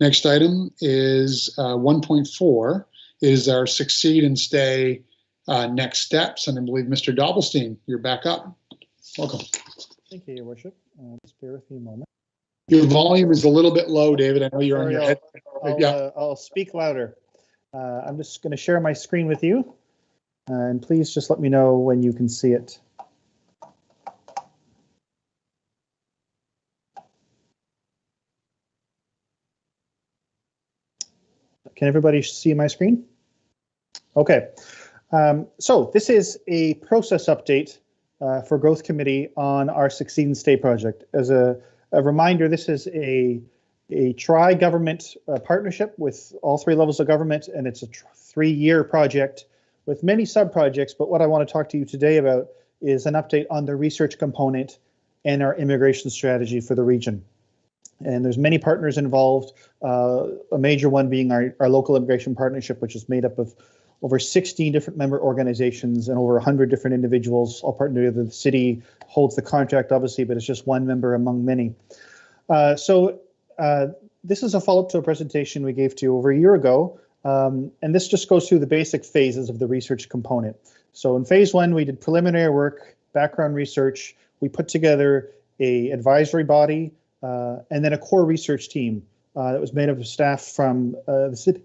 Speaker 1: Next item is 1.4 is our succeed and stay next steps. And I believe Mr. Dobbelstein, you're back up. Welcome.
Speaker 2: Thank you, Your Worship. Just bear with me a moment.
Speaker 1: Your volume is a little bit low, David. I know you're on your head.
Speaker 2: I'll speak louder. I'm just going to share my screen with you, and please just let me know when you can see it. Can everybody see my screen? Okay. So this is a process update for Growth Committee on our Succeed and Stay project. As a reminder, this is a a tri-government partnership with all three levels of government, and it's a 3-year project with many sub-projects. But what I want to talk to you today about is an update on the research component and our immigration strategy for the region. And there's many partners involved, a major one being our local immigration partnership, which is made up of over 16 different member organizations and over 100 different individuals, all partnered together. The city holds the contract, obviously, but it's just one member among many. This is a follow-up to a presentation we gave to you over a year ago, and this just goes through the basic phases of the research component. So in phase 1, we did preliminary work, background research. We put together a advisory body and then a core research team that was made up of staff from the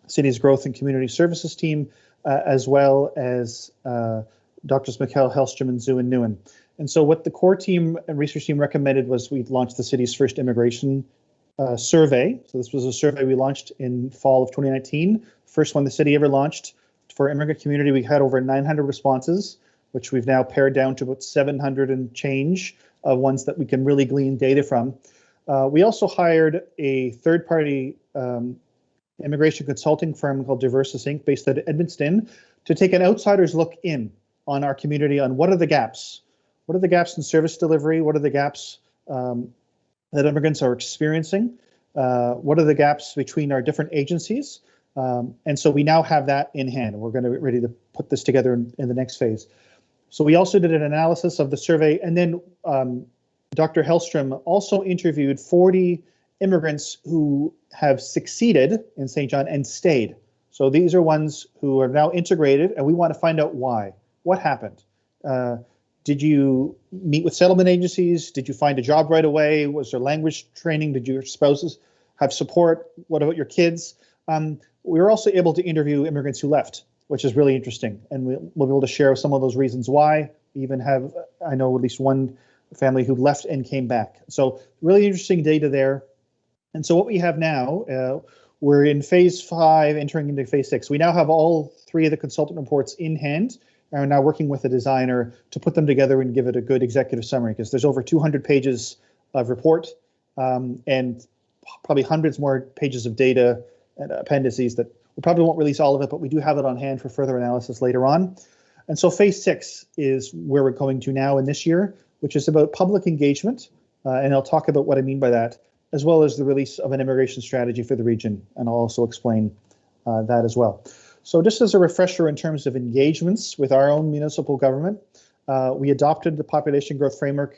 Speaker 2: city's growth and community services team, as well as Drs. McKell, Hellstrom, and Zhu and Nguyen. And so what the core team and research team recommended was we launch the city's first immigration survey. So this was a survey we launched in fall of 2019, first one the city ever launched. For immigrant community, we had over 900 responses, which we've now pared down to about 700 and change of ones that we can really glean data from. We also hired a third-party immigration consulting firm called Diversus Inc., based out of Edmundston, to take an outsider's look in on our community on what are the gaps. What are the gaps in service delivery? What are the gaps that immigrants are experiencing? What are the gaps between our different agencies? And so we now have that in hand. We're going to be ready to put this together in the next phase. So we also did an analysis of the survey, and then Dr. Hellstrom also interviewed 40 immigrants who have succeeded in St. John and stayed. So these are ones who are now integrated, and we want to find out why. What happened? Did you meet with settlement agencies? Did you find a job right away? Was there language training? Did your spouses have support? What about your kids? We were also able to interview immigrants who left, which is really interesting. And we'll be able to share some of those reasons why. We even have, I know, at least one family who left and came back. So really interesting data there. And so what we have now, we're in phase 5, entering into phase 6. We now have all 3 of the consultant reports in hand, and are now working with a designer to put them together and give it a good executive summary, because there's over 200 pages of report and probably hundreds more pages of data and appendices that we probably won't release all of it, but we do have it on hand for further analysis later on. And so phase 6 is where we're going to now in this year, which is about public engagement. And I'll talk about what I mean by that, as well as the release of an immigration strategy for the region. And I'll also explain that as well. So just as a refresher in terms of engagements with our own municipal government, we adopted the population growth framework,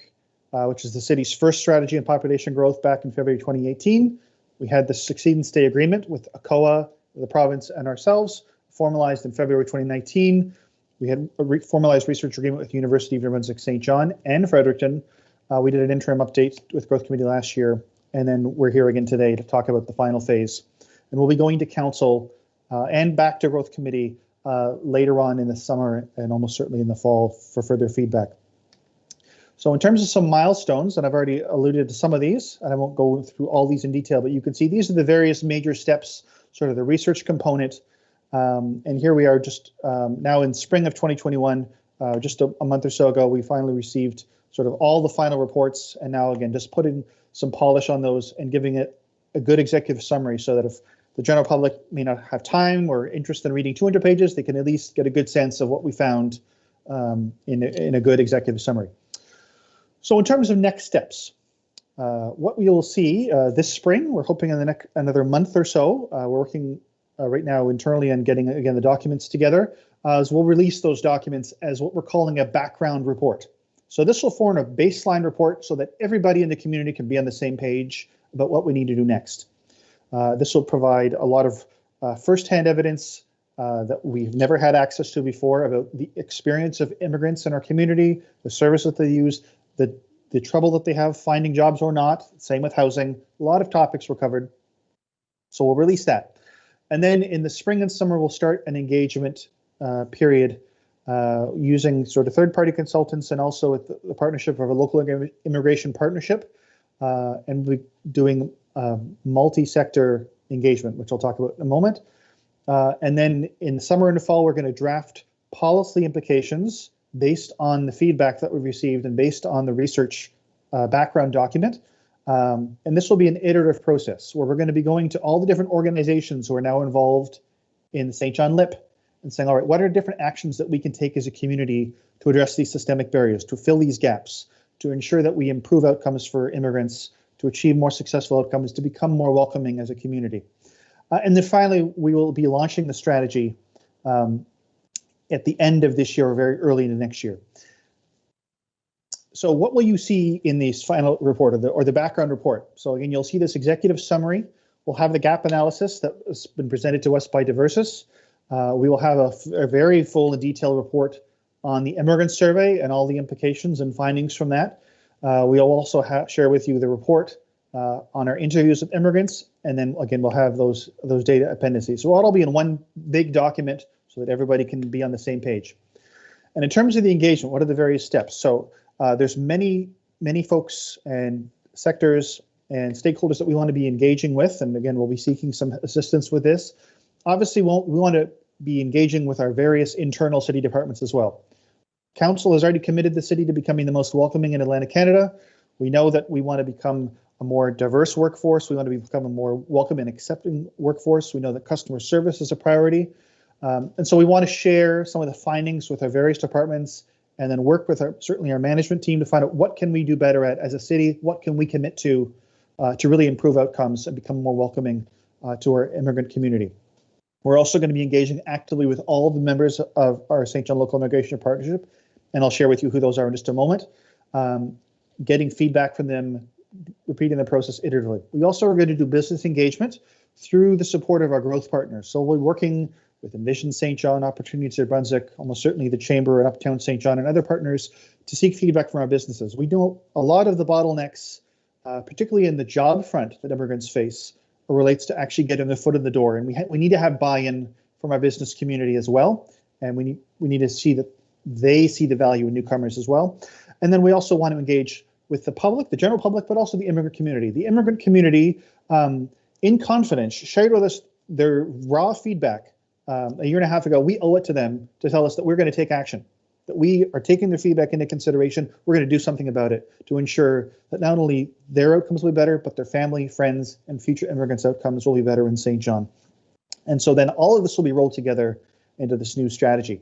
Speaker 2: which is the city's first strategy on population growth back in February 2018. We had the Succeed and Stay agreement with ACOA, the province, and ourselves, formalized in February 2019. We had a formalized research agreement with the University of New Brunswick, St. John, and Fredericton. We did an interim update with Growth Committee last year, and then we're here again today to talk about the final phase. And we'll be going to council and back to Growth Committee later on in the summer and almost certainly in the fall for further feedback. So in terms of some milestones, and I've already alluded to some of these, and I won't go through all these in detail, but you can see these are the various major steps, sort of the research component. And here we are just now in spring of 2021, just a month or so ago, we finally received sort of all the final reports, and now again, just putting some polish on those and giving it a good executive summary so that if the general public may not have time or interest in reading 200 pages, they can at least get a good sense of what we found in a good executive summary. So in terms of next steps, what we will see this spring, we're hoping in the next another month or so, we're working right now internally on getting, again, the documents together, as we'll release those documents as what we're calling a background report. So this will form a baseline report so that everybody in the community can be on the same page about what we need to do next. This will provide a lot of firsthand evidence that we've never had access to before about the experience of immigrants in our community, the services that they use, the trouble that they have finding jobs or not, same with housing. A lot of topics were covered. So we'll release that. And then in the spring and summer, we'll start an engagement period using sort of third-party consultants and also with the partnership of a local immigration partnership. And we'll be doing multi-sector engagement, which I'll talk about in a moment. And then in the summer and the fall, we're going to draft policy implications based on the feedback that we've received and based on the research background document. And this will be an iterative process where we're going to be going to all the different organizations who are now involved in the St. John LIP and saying, all right, what are different actions that we can take as a community to address these systemic barriers, to fill these gaps, to ensure that we improve outcomes for immigrants, to achieve more successful outcomes, to become more welcoming as a community. And then finally, we will be launching the strategy at the end of this year or very early into next year. So what will you see in this final report or the background report? So again, you'll see this executive summary. We'll have the gap analysis that has been presented to us by Diversus. We will have a very full and detailed report on the immigrant survey and all the implications and findings from that. We'll also share with you the report on our interviews with immigrants, and then again, we'll have those data appendices. So it'll be in one big document so that everybody can be on the same page. And in terms of the engagement, what are the various steps? So there's many folks and sectors and stakeholders that we want to be engaging with, and again, we'll be seeking some assistance with this. Obviously, we want to be engaging with our various internal city departments as well. Council has already committed the city to becoming the most welcoming in Atlantic Canada. We know that we want to become a more diverse workforce. We want to become a more welcome and accepting workforce. We know that customer service is a priority. And so we want to share some of the findings with our various departments and then work with certainly our management team to find out what can we do better at as a city, what can we commit to really improve outcomes and become more welcoming to our immigrant community. We're also going to be engaging actively with all of the members of our St. John Local Immigration Partnership, and I'll share with you who those are in just a moment, getting feedback from them, repeating the process iteratively. We also are going to do business engagement through the support of our growth partners. So we're working with Envision St. John, Opportunities at Brunswick, almost certainly the Chamber and Uptown St. John and other partners to seek feedback from our businesses. We know a lot of the bottlenecks, particularly in the job front that immigrants face, relates to actually getting their foot in the door, and we need to have buy-in from our business community as well, and we need to see that they see the value in newcomers as well. And then we also want to engage with the public, the general public, but also the immigrant community. The immigrant community, in confidence, shared with us their raw feedback a year and a half ago. We owe it to them to tell us that we're going to take action, that we are taking their feedback into consideration. We're going to do something about it to ensure that not only their outcomes will be better, but their family, friends, and future immigrants' outcomes will be better in St. John. And so then all of this will be rolled together into this new strategy.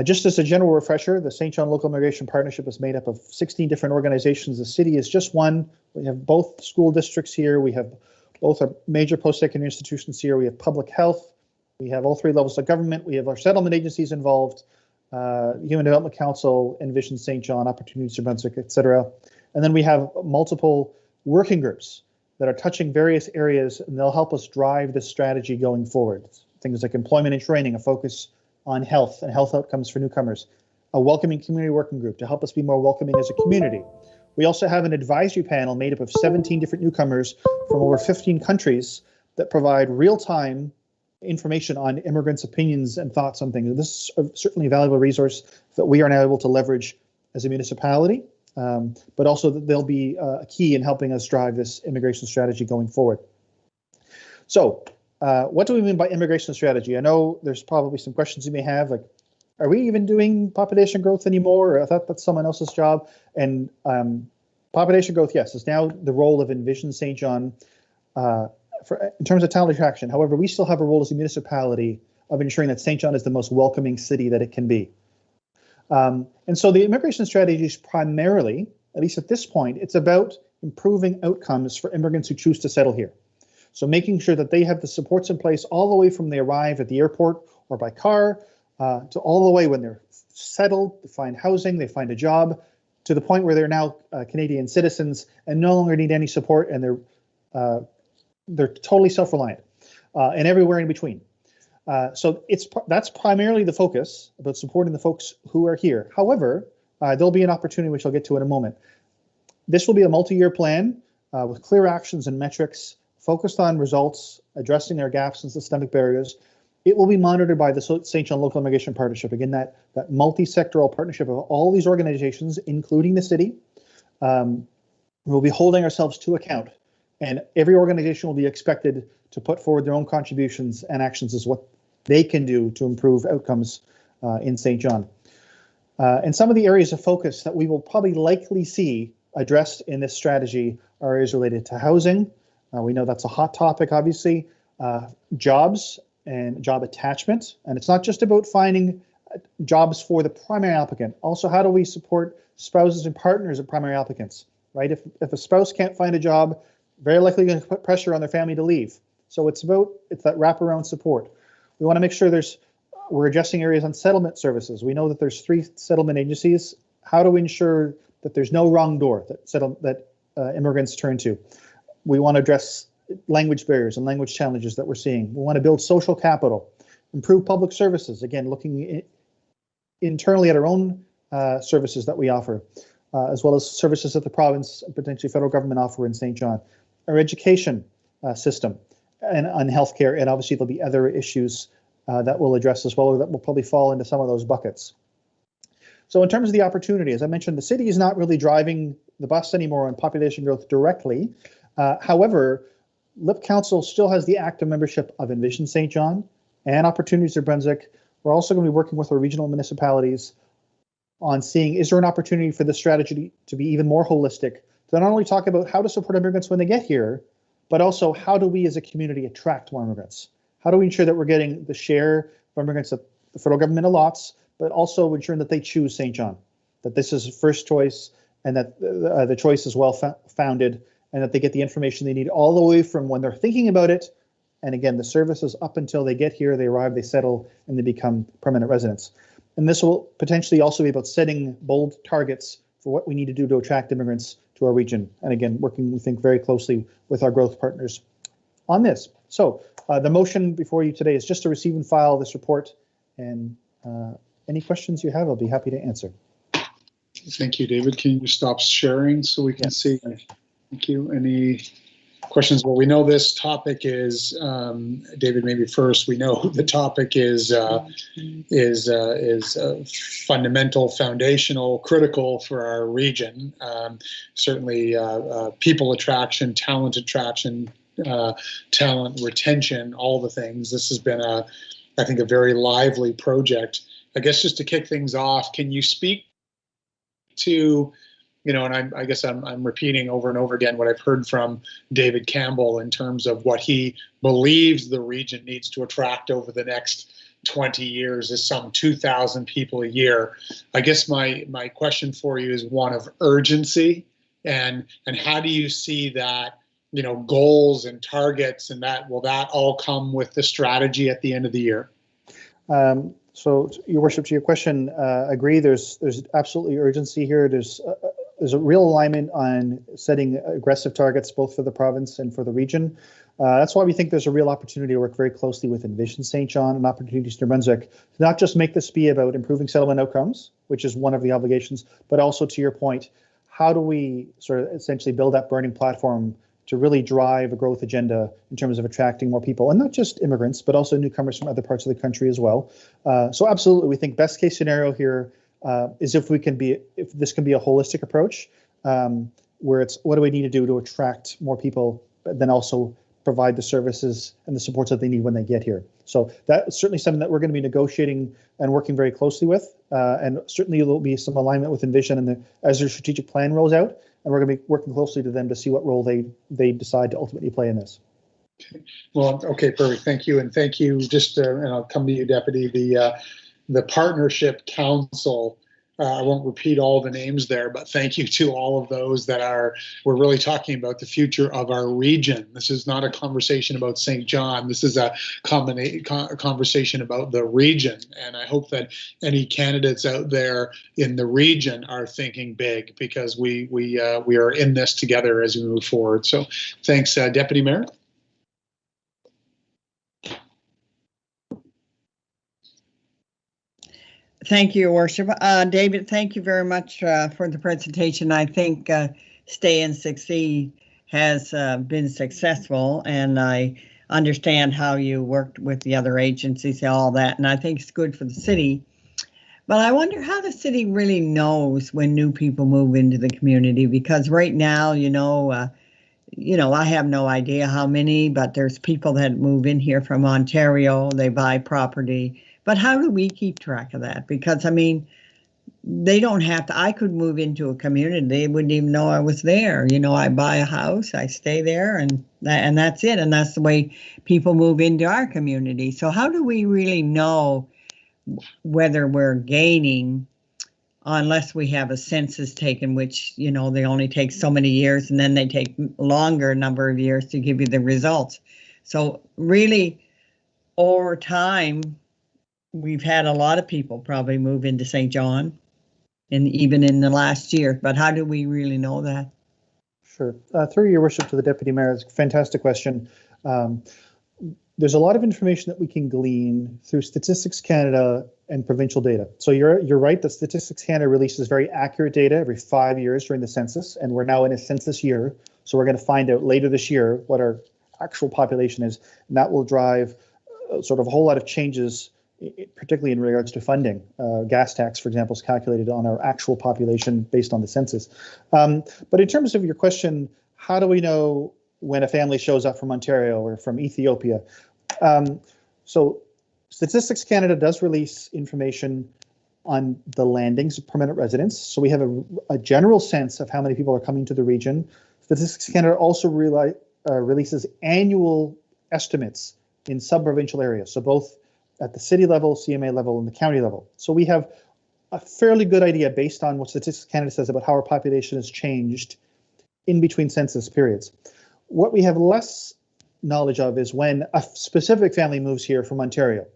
Speaker 2: Just as a general refresher, the St. John Local Immigration Partnership is made up of 16 different organizations. The city is just one. We have both school districts here. We have both our major post-secondary institutions here. We have public health. We have all three levels of government. We have our settlement agencies involved, Human Development Council, Envision St. John, Opportunities for Brunswick, etc. And then we have multiple working groups that are touching various areas, and they'll help us drive this strategy going forward. Things like employment and training, a focus on health and health outcomes for newcomers, a welcoming community working group to help us be more welcoming as a community. We also have an advisory panel made up of 17 different newcomers from over 15 countries that provide real-time information on immigrants' opinions and thoughts on things. This is certainly a valuable resource that we are now able to leverage as a municipality, but also that they'll be a key in helping us drive this immigration strategy going forward. So what do we mean by immigration strategy? I know there's probably some questions you may have, like, are we even doing population growth anymore? Or I thought that's someone else's job. And population growth, yes, is now the role of Envision St. John in terms of talent attraction. However, we still have a role as a municipality of ensuring that St. John is the most welcoming city that it can be. And so the immigration strategy is primarily, at least at this point, it's about improving outcomes for immigrants who choose to settle here. So making sure that they have the supports in place all the way from they arrive at the airport or by car to all the way when they're settled, they find housing, they find a job, to the point where they're now Canadian citizens and no longer need any support, and they're totally self-reliant and everywhere in between. So that's primarily the focus, about supporting the folks who are here. However, there'll be an opportunity, which I'll get to in a moment. This will be a multi-year plan with clear actions and metrics focused on results, addressing their gaps and systemic barriers. It will be monitored by the St. John Local Immigration Partnership. Again, that multi-sectoral partnership of all these organizations, including the city. We'll be holding ourselves to account, and every organization will be expected to put forward their own contributions and actions as what they can do to improve outcomes in St. John. And some of the areas of focus that we will probably likely see addressed in this strategy are areas related to housing. We know that's a hot topic, obviously. Jobs and job attachment. And it's not just about finding jobs for the primary applicant. Also, how do we support spouses and partners of primary applicants, right? If a spouse can't find a job, very likely going to put pressure on their family to leave. So it's that wraparound support. We want to make sure we're addressing areas on settlement services. We know that there's 3 settlement agencies. How do we ensure that there's no wrong door that immigrants turn to? We want to address language barriers and language challenges that we're seeing. We want to build social capital, improve public services, again, looking internally at our own services that we offer, as well as services that the province and potentially federal government offer in St. John. Our education system and on healthcare, and obviously there'll be other issues that we'll address as well, that will probably fall into some of those buckets. So in terms of the opportunity, as I mentioned, the city is not really driving the bus anymore on population growth directly. However, LIP Council still has the active membership of Envision St. John and Opportunities of Brunswick. We're also going to be working with our regional municipalities on seeing, is there an opportunity for the strategy to be even more holistic, to not only talk about how to support immigrants when they get here, but also how do we as a community attract more immigrants? How do we ensure that we're getting the share of immigrants that the federal government allots, but also ensuring that they choose St. John, that this is a first choice and that the choice is well founded, and that they get the information they need all the way from when they're thinking about it. And again, the services up until they get here, they arrive, they settle, and they become permanent residents. And this will potentially also be about setting bold targets for what we need to do to attract immigrants to our region. And again, working, we think, very closely with our growth partners on this. So the motion before you today is just to receive and file this report. And any questions you have, I'll be happy to answer.
Speaker 1: Thank you, David. Can you stop sharing so we can see? Thank you. Any questions? Well, we know this topic is, David, maybe first, we know the topic is fundamental, foundational, critical for our region. Certainly people attraction, talent retention, all the things. This has been I think a very lively project. I guess just to kick things off, can you speak to, and I guess I'm repeating over and over again what I've heard from David Campbell in terms of what he believes the region needs to attract over the next 20 years is some 2,000 people a year. I guess my question for you is one of urgency, and how do you see that, goals and targets, and will that all come with the strategy at the end of the year?
Speaker 2: So, Your Worship, to your question, agree. There's absolutely urgency here. There's a real alignment on setting aggressive targets both for the province and for the region. That's why we think there's a real opportunity to work very closely with Envision St. John and Opportunities New Brunswick to not just make this be about improving settlement outcomes, which is one of the obligations, but also, to your point, how do we sort of essentially build that burning platform to really drive a growth agenda in terms of attracting more people, and not just immigrants, but also newcomers from other parts of the country as well. So absolutely, we think best case scenario here is if this can be a holistic approach, where it's what do we need to do to attract more people, but then also provide the services and the supports that they need when they get here. So that's certainly something that we're going to be negotiating and working very closely with, and certainly there will be some alignment with Envision and as their strategic plan rolls out. And we're going to be working closely to them to see what role they decide to ultimately play in this.
Speaker 1: Okay. Well, okay, perfect. Thank you, and thank you. Just and I'll come to you, Deputy. The Partnership Council. I won't repeat all the names there, but thank you to all of those we're really talking about the future of our region. This is not a conversation about St. John. This is a conversation about the region. And I hope that any candidates out there in the region are thinking big, because we are in this together as we move forward. So thanks, Deputy Mayor.
Speaker 9: Thank you, Your Worship. David, thank you very much for the presentation. I think Stay and Succeed has been successful, and I understand how you worked with the other agencies and all that, and I think it's good for the city. But I wonder how the city really knows when new people move into the community, because right now, I have no idea how many, but there's people that move in here from Ontario, they buy property. But how do we keep track of that? Because, they don't have to, I could move into a community. They wouldn't even know I was there. You know, I buy a house, I stay there, and that's it. And that's the way people move into our community. So how do we really know whether we're gaining unless we have a census taken, which, you know, they only take so many years and then they take longer number of years to give you the results. So really, over time, we've had a lot of people probably move into St. John, and even in the last year. But how do we really know that?
Speaker 2: Sure. Through your worship to the Deputy Mayor, it's a fantastic question. There's a lot of information that we can glean through Statistics Canada and provincial data. So you're right that Statistics Canada releases very accurate data every 5 years during the census, and we're now in a census year. So we're going to find out later this year what our actual population is, and that will drive sort of a whole lot of changes, particularly in regards to funding. Gas tax, for example, is calculated on our actual population based on the census. But in terms of your question, how do we know when a family shows up from Ontario or from Ethiopia? So Statistics Canada does release information on the landings of permanent residents. So we have a general sense of how many people are coming to the region. Statistics Canada also releases annual estimates in sub-provincial areas. So both at the city level, CMA level, and the county level. So we have a fairly good idea based on what Statistics Canada says about how our population has changed in between census periods. What we have less knowledge of is when a specific family moves here from Ontario.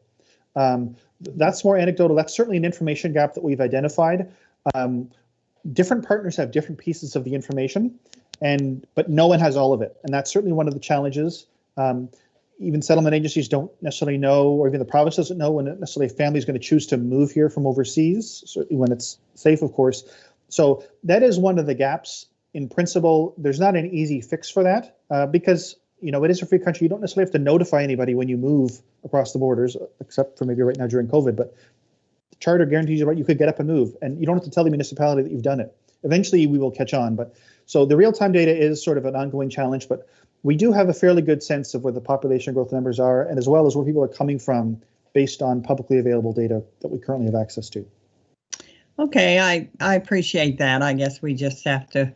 Speaker 2: That's more anecdotal. That's certainly an information gap that we've identified. Different partners have different pieces of the information, but no one has all of it. And that's certainly one of the challenges. Even settlement agencies don't necessarily know, or even the province doesn't know when necessarily a family is going to choose to move here from overseas, certainly when it's safe, of course. So that is one of the gaps. In principle, there's not an easy fix for that because, you know, it is a free country. You don't necessarily have to notify anybody when you move across the borders, except for maybe right now during COVID. But the charter guarantees you right. You could get up and move, and you don't have to tell the municipality that you've done it. Eventually, we will catch on. But so the real-time data is sort of an ongoing challenge, but we do have a fairly good sense of where the population growth numbers are, and as well as where people are coming from based on publicly available data that we currently have access to.
Speaker 9: Okay, I appreciate that. I guess we just have to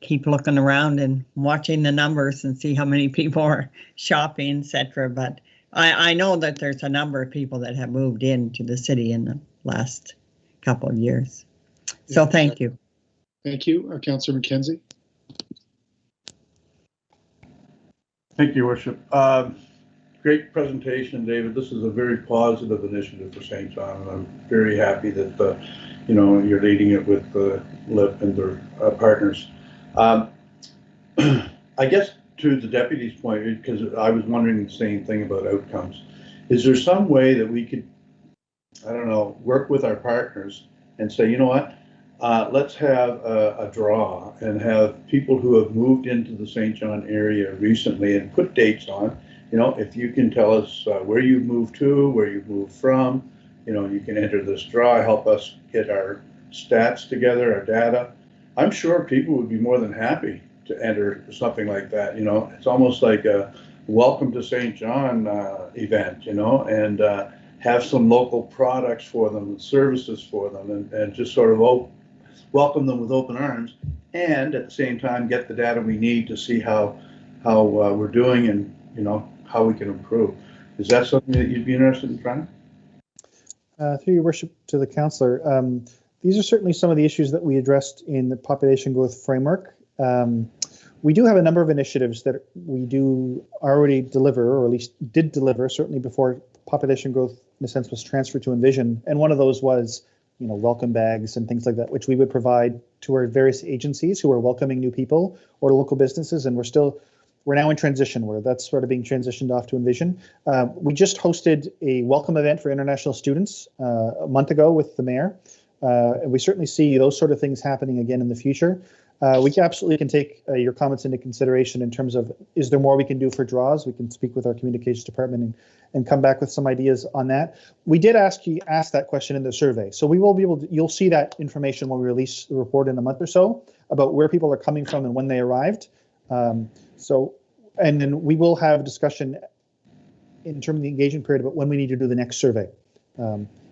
Speaker 9: keep looking around and watching the numbers and see how many people are shopping, etc. But I know that there's a number of people that have moved into the city in the last couple of years. So thank you.
Speaker 1: Thank you. Councillor McKenzie.
Speaker 5: Thank you, Worship. Great presentation, David. This is a very positive initiative for St. John, and I'm very happy that you know, you're leading it with LIP and their partners. I guess to the deputy's point, because I was wondering the same thing about outcomes. Is there some way that we could, I don't know, work with our partners and say, you know what, let's have a draw and have people who have moved into the St. John area recently and put dates on. You know, if you can tell us where you moved to, where you moved from, you know, you can enter this draw, help us get our stats together, our data. I'm sure people would be more than happy to enter something like that. You know, it's almost like a welcome to St. John event, you know, and have some local products for them and services for them, and just sort of welcome them with open arms, and at the same time get the data we need to see how we're doing and, you know, how we can improve. Is that something that you'd be interested in trying?
Speaker 2: Through your worship to the councillor, these are certainly some of the issues that we addressed in the population growth framework. We do have a number of initiatives that we do already deliver, or at least did deliver, certainly before population growth, in a sense, was transferred to Envision. And one of those was, you know, welcome bags and things like that, which we would provide to our various agencies who are welcoming new people or to local businesses. And we're now in transition where that's sort of being transitioned off to Envision. We just hosted a welcome event for international students a month ago with the mayor. And we certainly see those sort of things happening again in the future. We absolutely can take your comments into consideration in terms of, is there more we can do for draws? We can speak with our communications department and come back with some ideas on that. We did ask that question in the survey. So we will be able to, you'll see that information when we release the report in a month or so about where people are coming from and when they arrived. And then we will have a discussion in terms of the engagement period about when we need to do the next survey.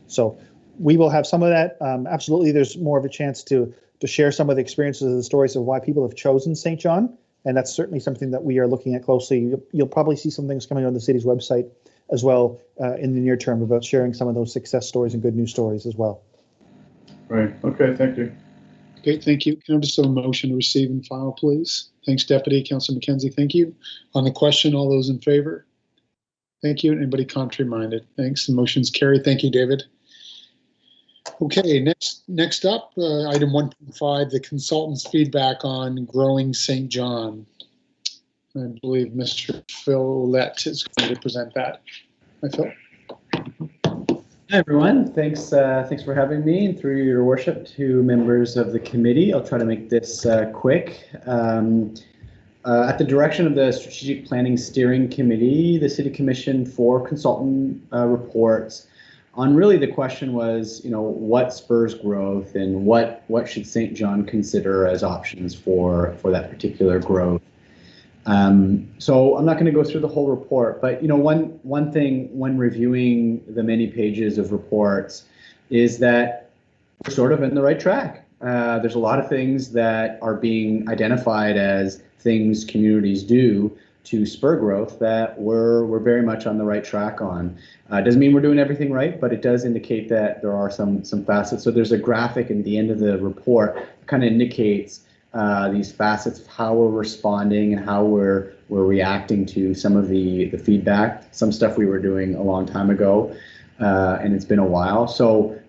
Speaker 2: So we will have some of that. Absolutely, there's more of a chance to share some of the experiences and the stories of why people have chosen St. John, and that's certainly something that we are looking at closely. You'll probably see some things coming on the city's website as well in the near term about sharing some of those success stories and good news stories as well.
Speaker 5: Right. Okay. Thank you.
Speaker 1: Okay, thank you. Can I just have a motion to receive and file, please? Thanks, Deputy. Councillor McKenzie, thank you. On the question, all those in favor? Thank you. Anybody contrary minded? Thanks. The motion's carried. Thank you, David. Okay, next up, item 1.5, the consultant's feedback on growing St. John. I believe Mr. Phil Lett is going to present that. Hi, Phil.
Speaker 10: Hi, everyone. Thanks for having me, and through your worship to members of the committee. I'll try to make this quick. At the direction of the Strategic Planning Steering Committee, the City commissioned 4 consultant reports on really the question was, what spurs growth and what should St. John consider as options for that particular growth. So I'm not going to go through the whole report, but one thing when reviewing the many pages of reports is that we're sort of in the right track. There's a lot of things that are being identified as things communities do to spur growth that we're very much on the right track on. Doesn't mean we're doing everything right, but it does indicate that there are some facets. So there's a graphic at the end of the report that kind of indicates these facets of how we're responding and how we're reacting to some of the feedback, some stuff we were doing a long time ago, and it's been a while. So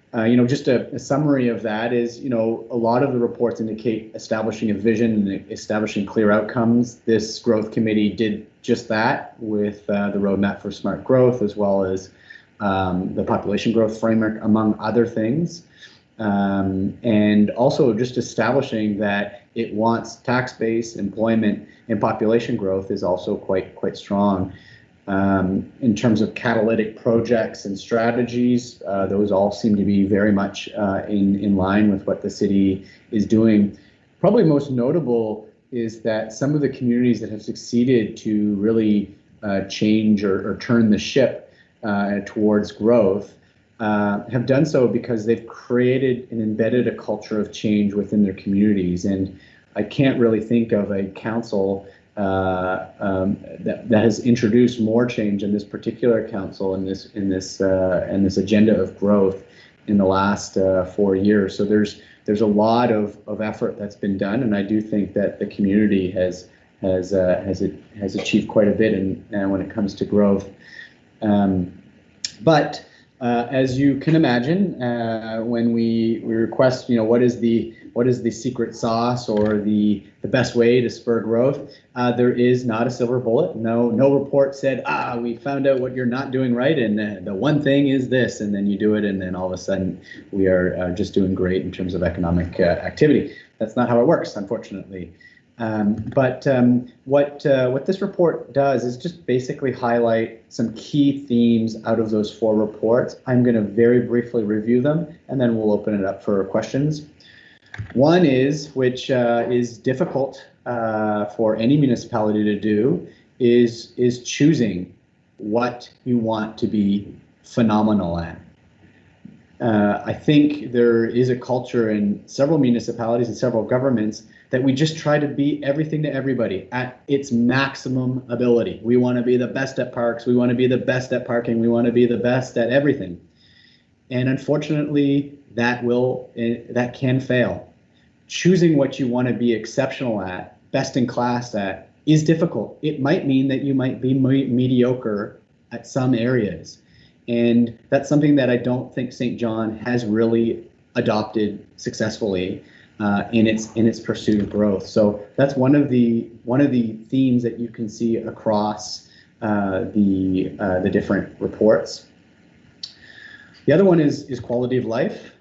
Speaker 10: just a summary of that is, a lot of the reports indicate establishing a vision and establishing clear outcomes. This growth committee did just that with the roadmap for smart growth, as well as the population growth framework, among other things. And also just establishing that it wants tax base, employment, and population growth is also quite strong. In terms of catalytic projects and strategies, those all seem to be very much in line with what the city is doing. Probably most notable is that some of the communities that have succeeded to really change or turn the ship towards growth have done so because they've created and embedded a culture of change within their communities. And I can't really think of a council that has introduced more change in this particular council and this agenda of growth in the last 4 years. So there's a lot of effort that's been done, and I do think that the community has achieved quite a bit when it comes to growth. But as you can imagine, when we request, what is the secret sauce or the best way to spur growth, there is not a silver bullet. No report said, we found out what you're not doing right, and the one thing is this, and then you do it, and then all of a sudden we are just doing great in terms of economic activity. That's not how it works, unfortunately. But what this report does is just basically highlight some key themes out of those 4 reports. I'm going to very briefly review them, and then we'll open it up for questions. One is, which is difficult for any municipality to do, is choosing what you want to be phenomenal at. I think there is a culture in several municipalities and several governments that we just try to be everything to everybody at its maximum ability. We want to be the best at parks. We want to be the best at parking. We want to be the best at everything. And unfortunately, that can fail. Choosing what you want to be exceptional at, best in class at, is difficult. It might mean that you might be mediocre at some areas. And that's something that I don't think St. John has really adopted successfully in its pursuit of growth. So that's one of the themes that you can see across the different reports. The other one is quality of life.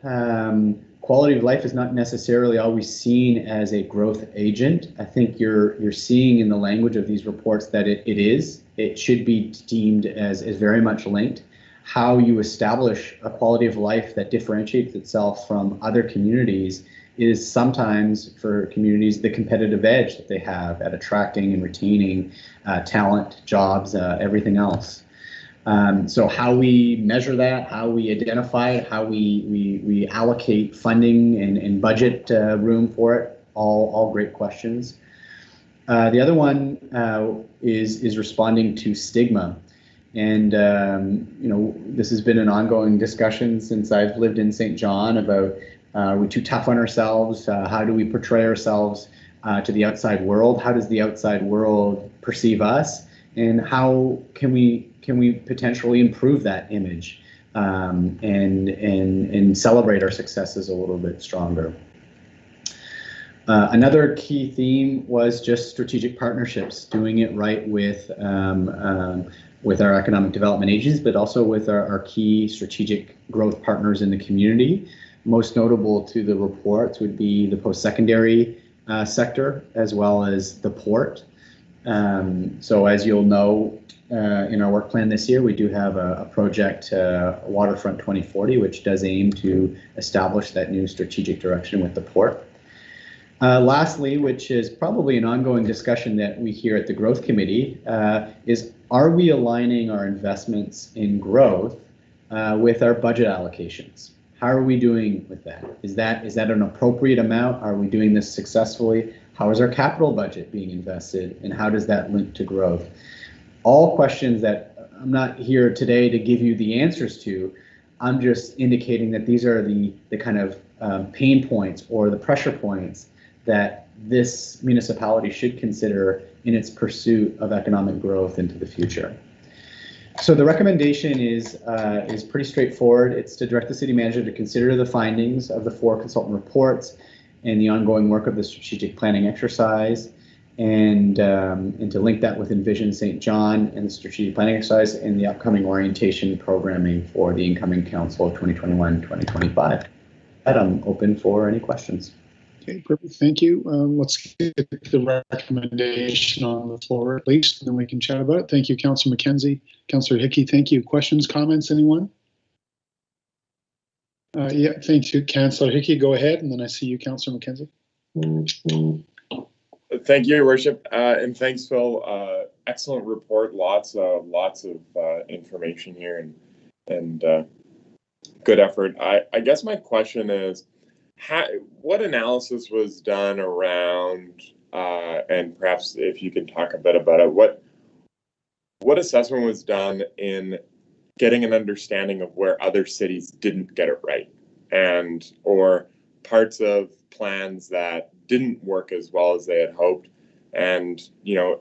Speaker 10: Quality of life is not necessarily always seen as a growth agent. I think you're seeing in the language of these reports that it should be deemed as very much linked. How you establish a quality of life that differentiates itself from other communities is sometimes, for communities, the competitive edge that they have at attracting and retaining talent, jobs, everything else. So how we measure that, how we identify it, how we allocate funding and budget room for it, all great questions. The other one is responding to stigma. And, this has been an ongoing discussion since I've lived in St. John about, are we too tough on ourselves? How do we portray ourselves to the outside world? How does the outside world perceive us? And how can we potentially improve that image and celebrate our successes a little bit stronger? Another key theme was just strategic partnerships, doing it right with our economic development agencies, but also with our key strategic growth partners in the community. Most notable to the reports would be the post-secondary sector, as well as the port. So as you'll know, in our work plan this year, we do have a project, Waterfront 2040, which does aim to establish that new strategic direction with the port. Lastly, which is probably an ongoing discussion that we hear at the Growth Committee, is are we aligning our investments in growth with our budget allocations? How are we doing with that? Is that an appropriate amount? Are we doing this successfully? How is our capital budget being invested, and how does that link to growth? All questions that I'm not here today to give you the answers to. I'm just indicating that these are the kind of pain points or the pressure points that this municipality should consider in its pursuit of economic growth into the future. So the recommendation is pretty straightforward. It's to direct the city manager to consider the findings of the 4 consultant reports and the ongoing work of the strategic planning exercise, and to link that with Envision St. John and the strategic planning exercise and the upcoming orientation programming for the incoming council of 2021-2025. I'm open for any questions.
Speaker 1: Okay, perfect. Thank you. Let's get the recommendation on the floor at least, and then we can chat about it. Thank you, Councillor McKenzie. Councillor Hickey, thank you. Questions, comments, anyone? Yeah, thank you, Councillor Hickey. Go ahead, and then I see you, Councillor McKenzie.
Speaker 4: Thank you, Your Worship, and thanks, Phil. Excellent report. Lots of information here, and good effort. I guess my question is, what analysis was done around, and perhaps if you can talk a bit about it, what assessment was done in getting an understanding of where other cities didn't get it right, or parts of plans that didn't work as well as they had hoped, and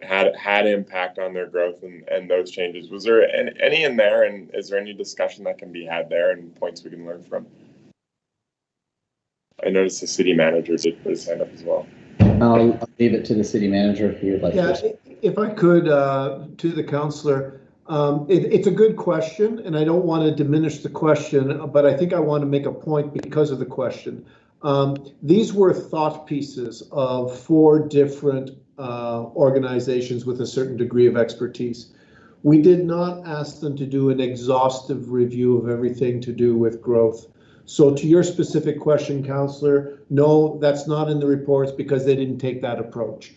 Speaker 4: had impact on their growth and those changes? Was there any in there, and is there any discussion that can be had there and points we can learn from? I noticed the city manager did put his hand up as well.
Speaker 10: I'll leave it to the city manager if you would like to.
Speaker 8: If I could, to the councillor, it's a good question, and I don't want to diminish the question, but I think I want to make a point because of the question. These were thought pieces of 4 different organizations with a certain degree of expertise. We did not ask them to do an exhaustive review of everything to do with growth. So to your specific question, councillor, no, that's not in the reports because they didn't take that approach.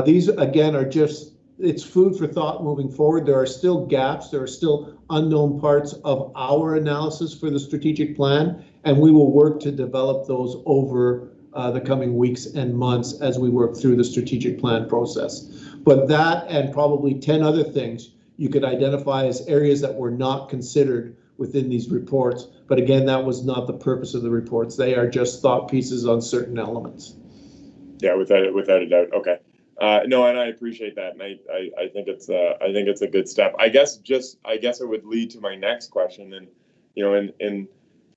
Speaker 8: These, again, are just, it's food for thought moving forward. There are still gaps. There are still unknown parts of our analysis for the strategic plan, and we will work to develop those over the coming weeks and months as we work through the strategic plan process. But that and probably 10 other things you could identify as areas that were not considered within these reports. But again, that was not the purpose of the reports. They are just thought pieces on certain elements.
Speaker 4: Yeah, without a doubt. Okay. No, and I appreciate that, and I think it's a good step. I guess it would lead to my next question, and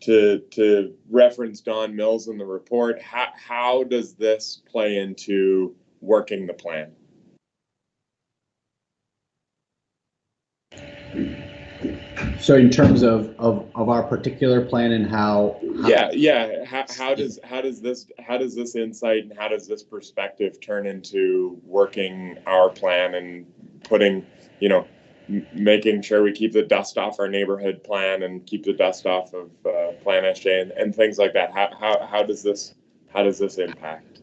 Speaker 4: to reference Don Mills in the report. How does this play into working the plan?
Speaker 10: So in terms of our particular plan and how
Speaker 4: how does this insight and how does this perspective turn into working our plan and putting, making sure we keep the dust off our neighborhood plan and keep the dust off of Plan SJ and things like that? How does this impact?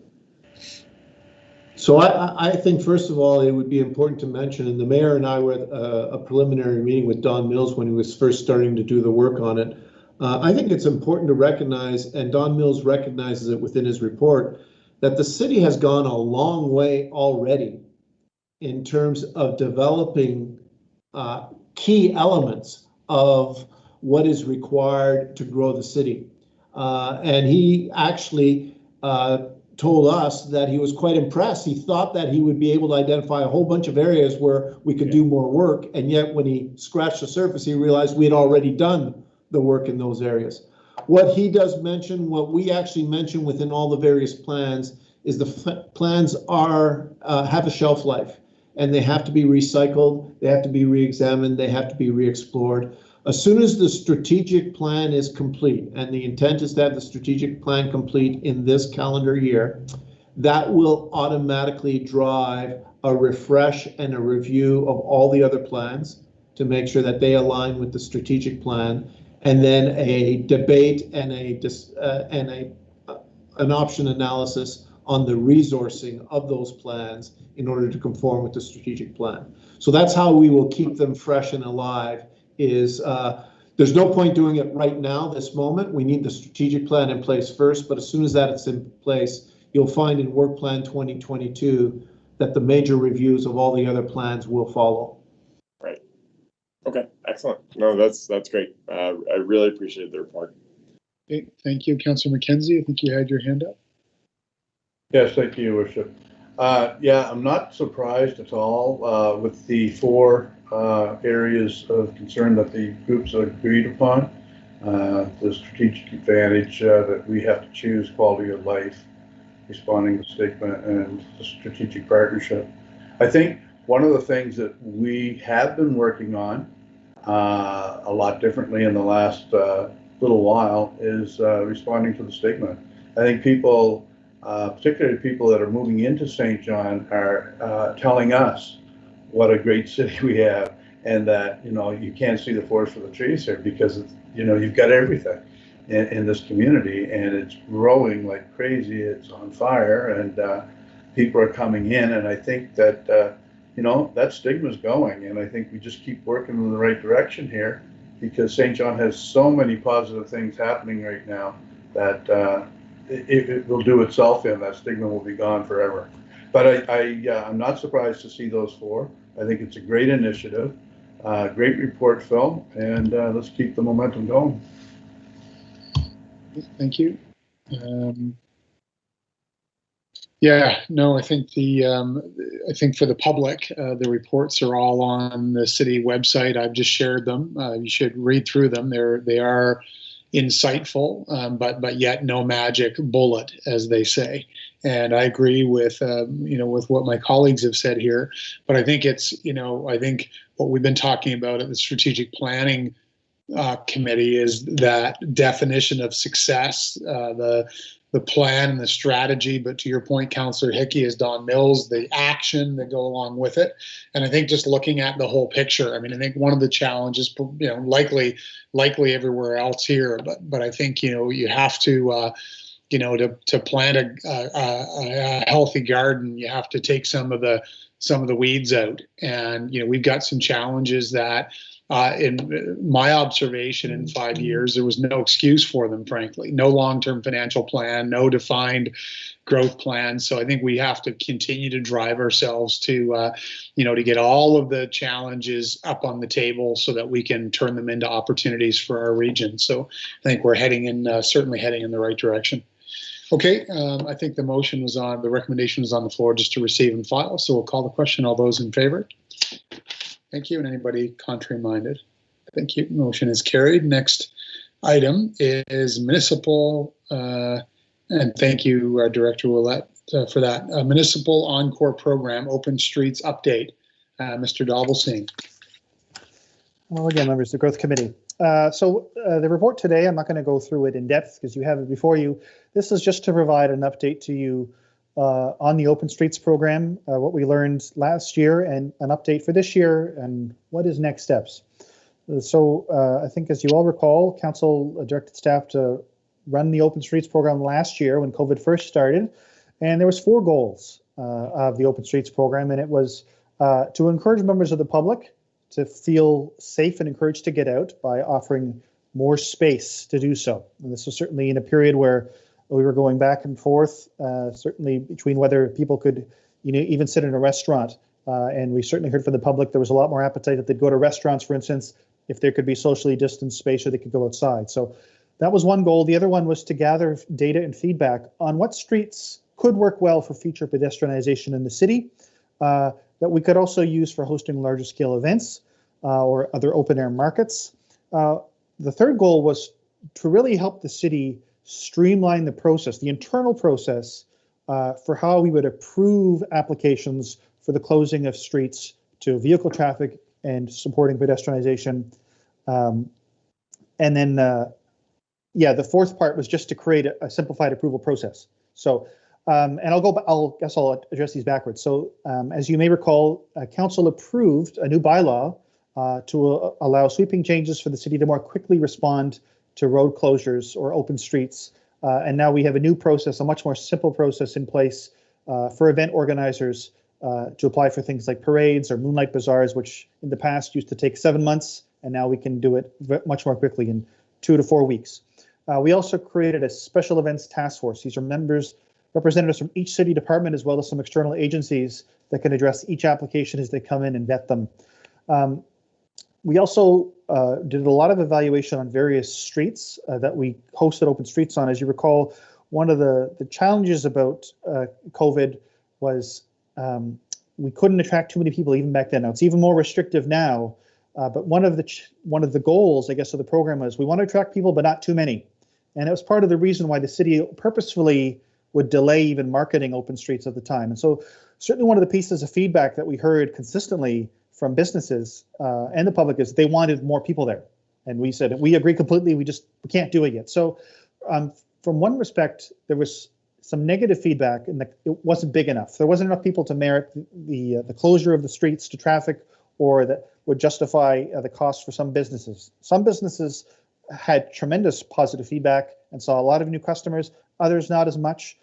Speaker 8: So I think, first of all, it would be important to mention, and the mayor and I were at a preliminary meeting with Don Mills when he was first starting to do the work on it. I think it's important to recognize, and Don Mills recognizes it within his report, that the city has gone a long way already in terms of developing key elements of what is required to grow the city. And he actually told us that he was quite impressed. He thought that he would be able to identify a whole bunch of areas where we could do more work. And yet when he scratched the surface, he realized we had already done the work in those areas. What he does mention, what we actually mention within all the various plans, is the plans are have a shelf life, and they have to be recycled, they have to be re-examined, they have to be re-explored. As soon as the strategic plan is complete, and the intent is to have the strategic plan complete in this calendar year, that will automatically drive a refresh and a review of all the other plans to make sure that they align with the strategic plan, and then a debate and an option analysis on the resourcing of those plans in order to conform with the strategic plan. So that's how we will keep them fresh and alive. There's no point doing it right now, this moment. We need the strategic plan in place first, but as soon as that is in place, you'll find in Work Plan 2022 that the major reviews of all the other plans will follow.
Speaker 4: Right. Okay, excellent. No, that's great. I really appreciate the report.
Speaker 1: Okay, thank you, Councillor McKenzie. I think you had your hand up.
Speaker 5: Yes, thank you, Your Worship. Yeah, I'm not surprised at all with the four areas of concern that the groups agreed upon. The strategic advantage that we have to choose, quality of life, responding to stigma, and the strategic partnership. I think one of the things that we have been working on a lot differently in the last little while is responding to the stigma. I think people, particularly people that are moving into St. John, are telling us what a great city we have, and that, you know, you can't see the forest for the trees here because it's, you know, you've got everything in this community, and it's growing like crazy. It's on fire, and people are coming in, and I think that you know, that stigma's going, and I think we just keep working in the right direction here, because St. John has so many positive things happening right now that it will do itself in. That stigma will be gone forever. But I'm not surprised to see those four. I think it's a great initiative, great report, Phil, and let's keep the momentum going.
Speaker 1: Thank you. Yeah, no, I think I think for the public, the reports are all on the city website. I've just shared them. You should read through them. They are insightful, but yet no magic bullet, as they say. And I agree with you know, with what my colleagues have said here. But I think it's, you know, I think what we've been talking about at the strategic planning committee is that definition of success, the plan and the strategy, but to your point, Councillor Hickey, is Don Mills, the action that go along with it. And I think just looking at the whole picture, I mean, I think one of the challenges, you know, likely everywhere else here, but I think, you know, you have to, you know, to plant a healthy garden, you have to take some of the weeds out. And, you know, we've got some challenges that, in my observation in 5 years, there was no excuse for them, frankly. No long-term financial plan, no defined growth plan. So I think we have to continue to drive ourselves to, you know, to get all of the challenges up on the table so that we can turn them into opportunities for our region. So I think we're heading in, certainly heading in the right direction. Okay, I think the motion was on, the recommendation was on the floor just to receive and file. So we'll call the question. All those in favor? Thank you. And anybody contrary-minded? Thank you. Motion is carried. Next item is municipal, and thank you, Director Willett, for that. Municipal Encore Program, Open Streets Update. Mr. Dovelstein.
Speaker 2: Well, again, members of the Growth Committee. So the report today, I'm not going to go through it in depth because you have it before you. This is just to provide an update to you on the Open Streets program, what we learned last year, and an update for this year, and what is next steps. So I think, as you all recall, Council directed staff to run the Open Streets program last year when COVID first started, and there was 4 goals of the Open Streets program, and it was to encourage members of the public to feel safe and encouraged to get out by offering more space to do so. And this was certainly in a period where we were going back and forth, certainly between whether people could, even sit in a restaurant. And we certainly heard from the public there was a lot more appetite that they'd go to restaurants, for instance, if there could be socially distanced space or they could go outside. So that was one goal. The other one was to gather data and feedback on what streets could work well for future pedestrianization in the city, that we could also use for hosting larger scale events or other open air markets. The third goal was to really help the city streamline the process, the internal process for how we would approve applications for the closing of streets to vehicle traffic and supporting pedestrianization. And then, the fourth part was just to create a simplified approval process. So, and I'll address these backwards. So, as you may recall, council approved a new bylaw to allow sweeping changes for the city to more quickly respond to road closures or open streets. And now we have a new process, a much more simple process in place for event organizers to apply for things like parades or moonlight bazaars, which in the past used to take 7 months, and now we can do it much more quickly in 2 to 4 weeks. We also created a special events task force. These are representatives from each city department, as well as some external agencies that can address each application as they come in and vet them. We also did a lot of evaluation on various streets that we hosted open streets on. As you recall, one of the challenges about COVID was we couldn't attract too many people even back then. Now it's even more restrictive now, but one of the goals, I guess, of the program was we want to attract people, but not too many. And it was part of the reason why the city purposefully would delay even marketing open streets at the time. And so certainly one of the pieces of feedback that we heard consistently from businesses and the public is they wanted more people there. And we said, we agree completely, we can't do it yet. So from one respect, there was some negative feedback in that it wasn't big enough. There wasn't enough people to merit the closure of the streets to traffic, or that would justify the cost for some businesses. Some businesses had tremendous positive feedback and saw a lot of new customers, others not as much.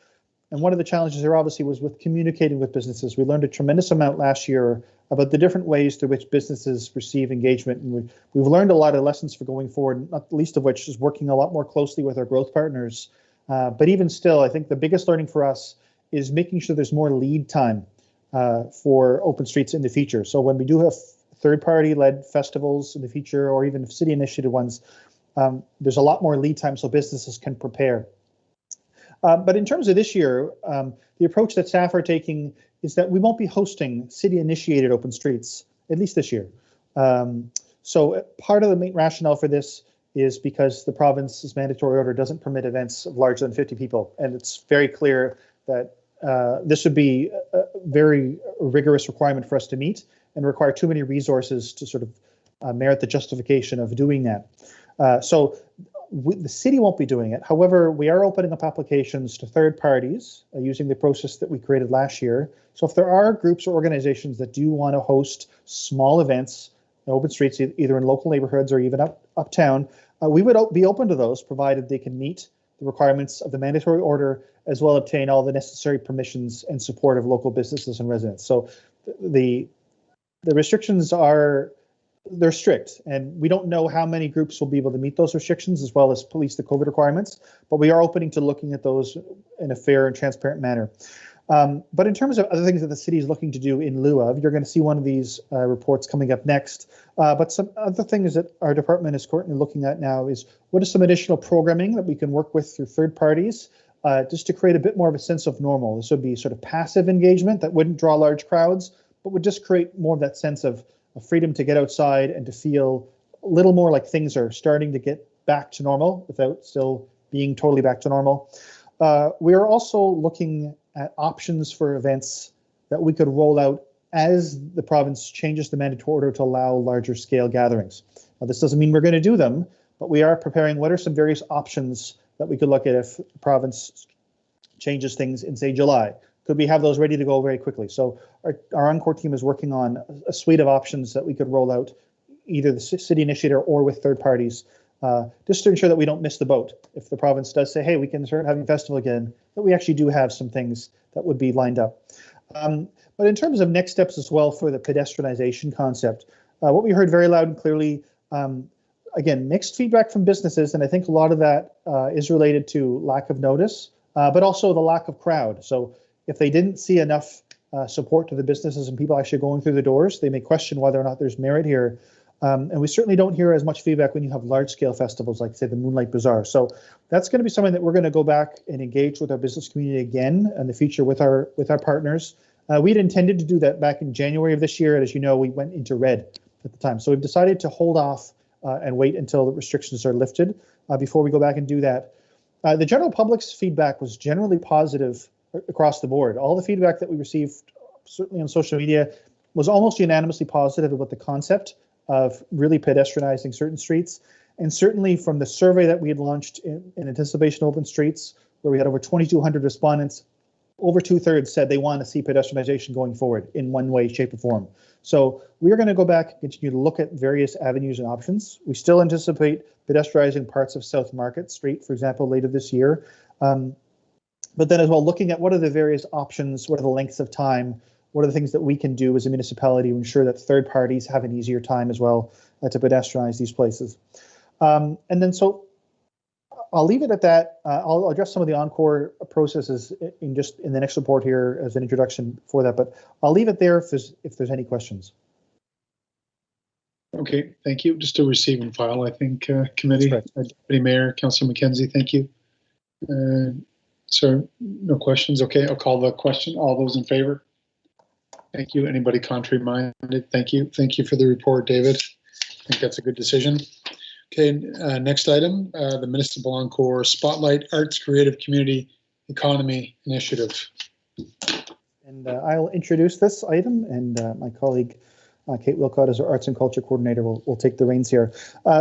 Speaker 2: And one of the challenges there obviously was with communicating with businesses. We learned a tremendous amount last year about the different ways through which businesses receive engagement. And we've learned a lot of lessons for going forward, not the least of which is working a lot more closely with our growth partners. But even still, I think the biggest learning for us is making sure there's more lead time for open streets in the future. So when we do have third-party led festivals in the future, or even city initiated ones, there's a lot more lead time so businesses can prepare. But in terms of this year, the approach that staff are taking is that we won't be hosting city-initiated open streets, at least this year. So part of the main rationale for this is because the province's mandatory order doesn't permit events of larger than 50 people. And it's very clear that this would be a very rigorous requirement for us to meet and require too many resources to sort of merit the justification of doing that. So the city won't be doing it. However, we are opening up applications to third parties using the process that we created last year. So if there are groups or organizations that do want to host small events, open streets, either in local neighborhoods or even uptown, we would be open to those, provided they can meet the requirements of the mandatory order, as well as obtain all the necessary permissions and support of local businesses and residents. So the restrictions they're strict, and we don't know how many groups will be able to meet those restrictions, as well as police the COVID requirements, but we are opening to looking at those in a fair and transparent manner. But in terms of other things that the city is looking to do in lieu of, you're going to see one of these reports coming up next. But some other things that our department is currently looking at now is what is some additional programming that we can work with through third parties, just to create a bit more of a sense of normal. This would be sort of passive engagement that wouldn't draw large crowds, but would just create more of that sense of freedom to get outside and to feel a little more like things are starting to get back to normal without still being totally back to normal. We are also looking at options for events that we could roll out as the province changes the mandatory order to allow larger scale gatherings. Now, this doesn't mean we're going to do them, but we are preparing what are some various options that we could look at if the province changes things in, say, July. Could we have those ready to go very quickly? So our Encore team is working on a suite of options that we could roll out, either the city initiator or with third parties, just to ensure that we don't miss the boat. If the province does say, hey, we can start having a festival again, that we actually do have some things that would be lined up. But in terms of next steps as well for the pedestrianization concept, what we heard very loud and clearly, again, mixed feedback from businesses, and I think a lot of that is related to lack of notice, but also the lack of crowd. So if they didn't see enough support to the businesses and people actually going through the doors, they may question whether or not there's merit here. And we certainly don't hear as much feedback when you have large-scale festivals like, say, the Moonlight Bazaar. So that's going to be something that we're going to go back and engage with our business community again in the future with our partners. We'd intended to do that back in January of this year, and as you know, we went into red at the time. So we've decided to hold off and wait until the restrictions are lifted before we go back and do that. The general public's feedback was generally positive across the board. All the feedback that we received, certainly on social media, was almost unanimously positive about the concept of really pedestrianizing certain streets. And certainly from the survey that we had launched in anticipation of open streets, where we had over 2,200 respondents, over 2/3 said they want to see pedestrianization going forward in one way, shape, or form. So we're going to go back and continue to look at various avenues and options. We still anticipate pedestrianizing parts of South Market Street, for example, later this year. But then as well, looking at what are the various options, what are the lengths of time, what are the things that we can do as a municipality to ensure that third parties have an easier time as well to pedestrianize these places. And then so I'll leave it at that. I'll address some of the encore processes in the next report here as an introduction for that, but I'll leave it there if there's any questions.
Speaker 1: Okay, thank you. Just to receive and file, I think, committee. Deputy Mayor, Councillor McKenzie, thank you. So no questions. Okay, I'll call the question. All those in favor? Thank you. Anybody contrary minded? Thank you. Thank you for the report, David. I think that's a good decision. Okay, next item, the Municipal Encore Spotlight Arts Creative Community Economy Initiative. And
Speaker 2: I'll introduce this item, and my colleague Kate Wilcott, as our Arts and Culture Coordinator, will take the reins here.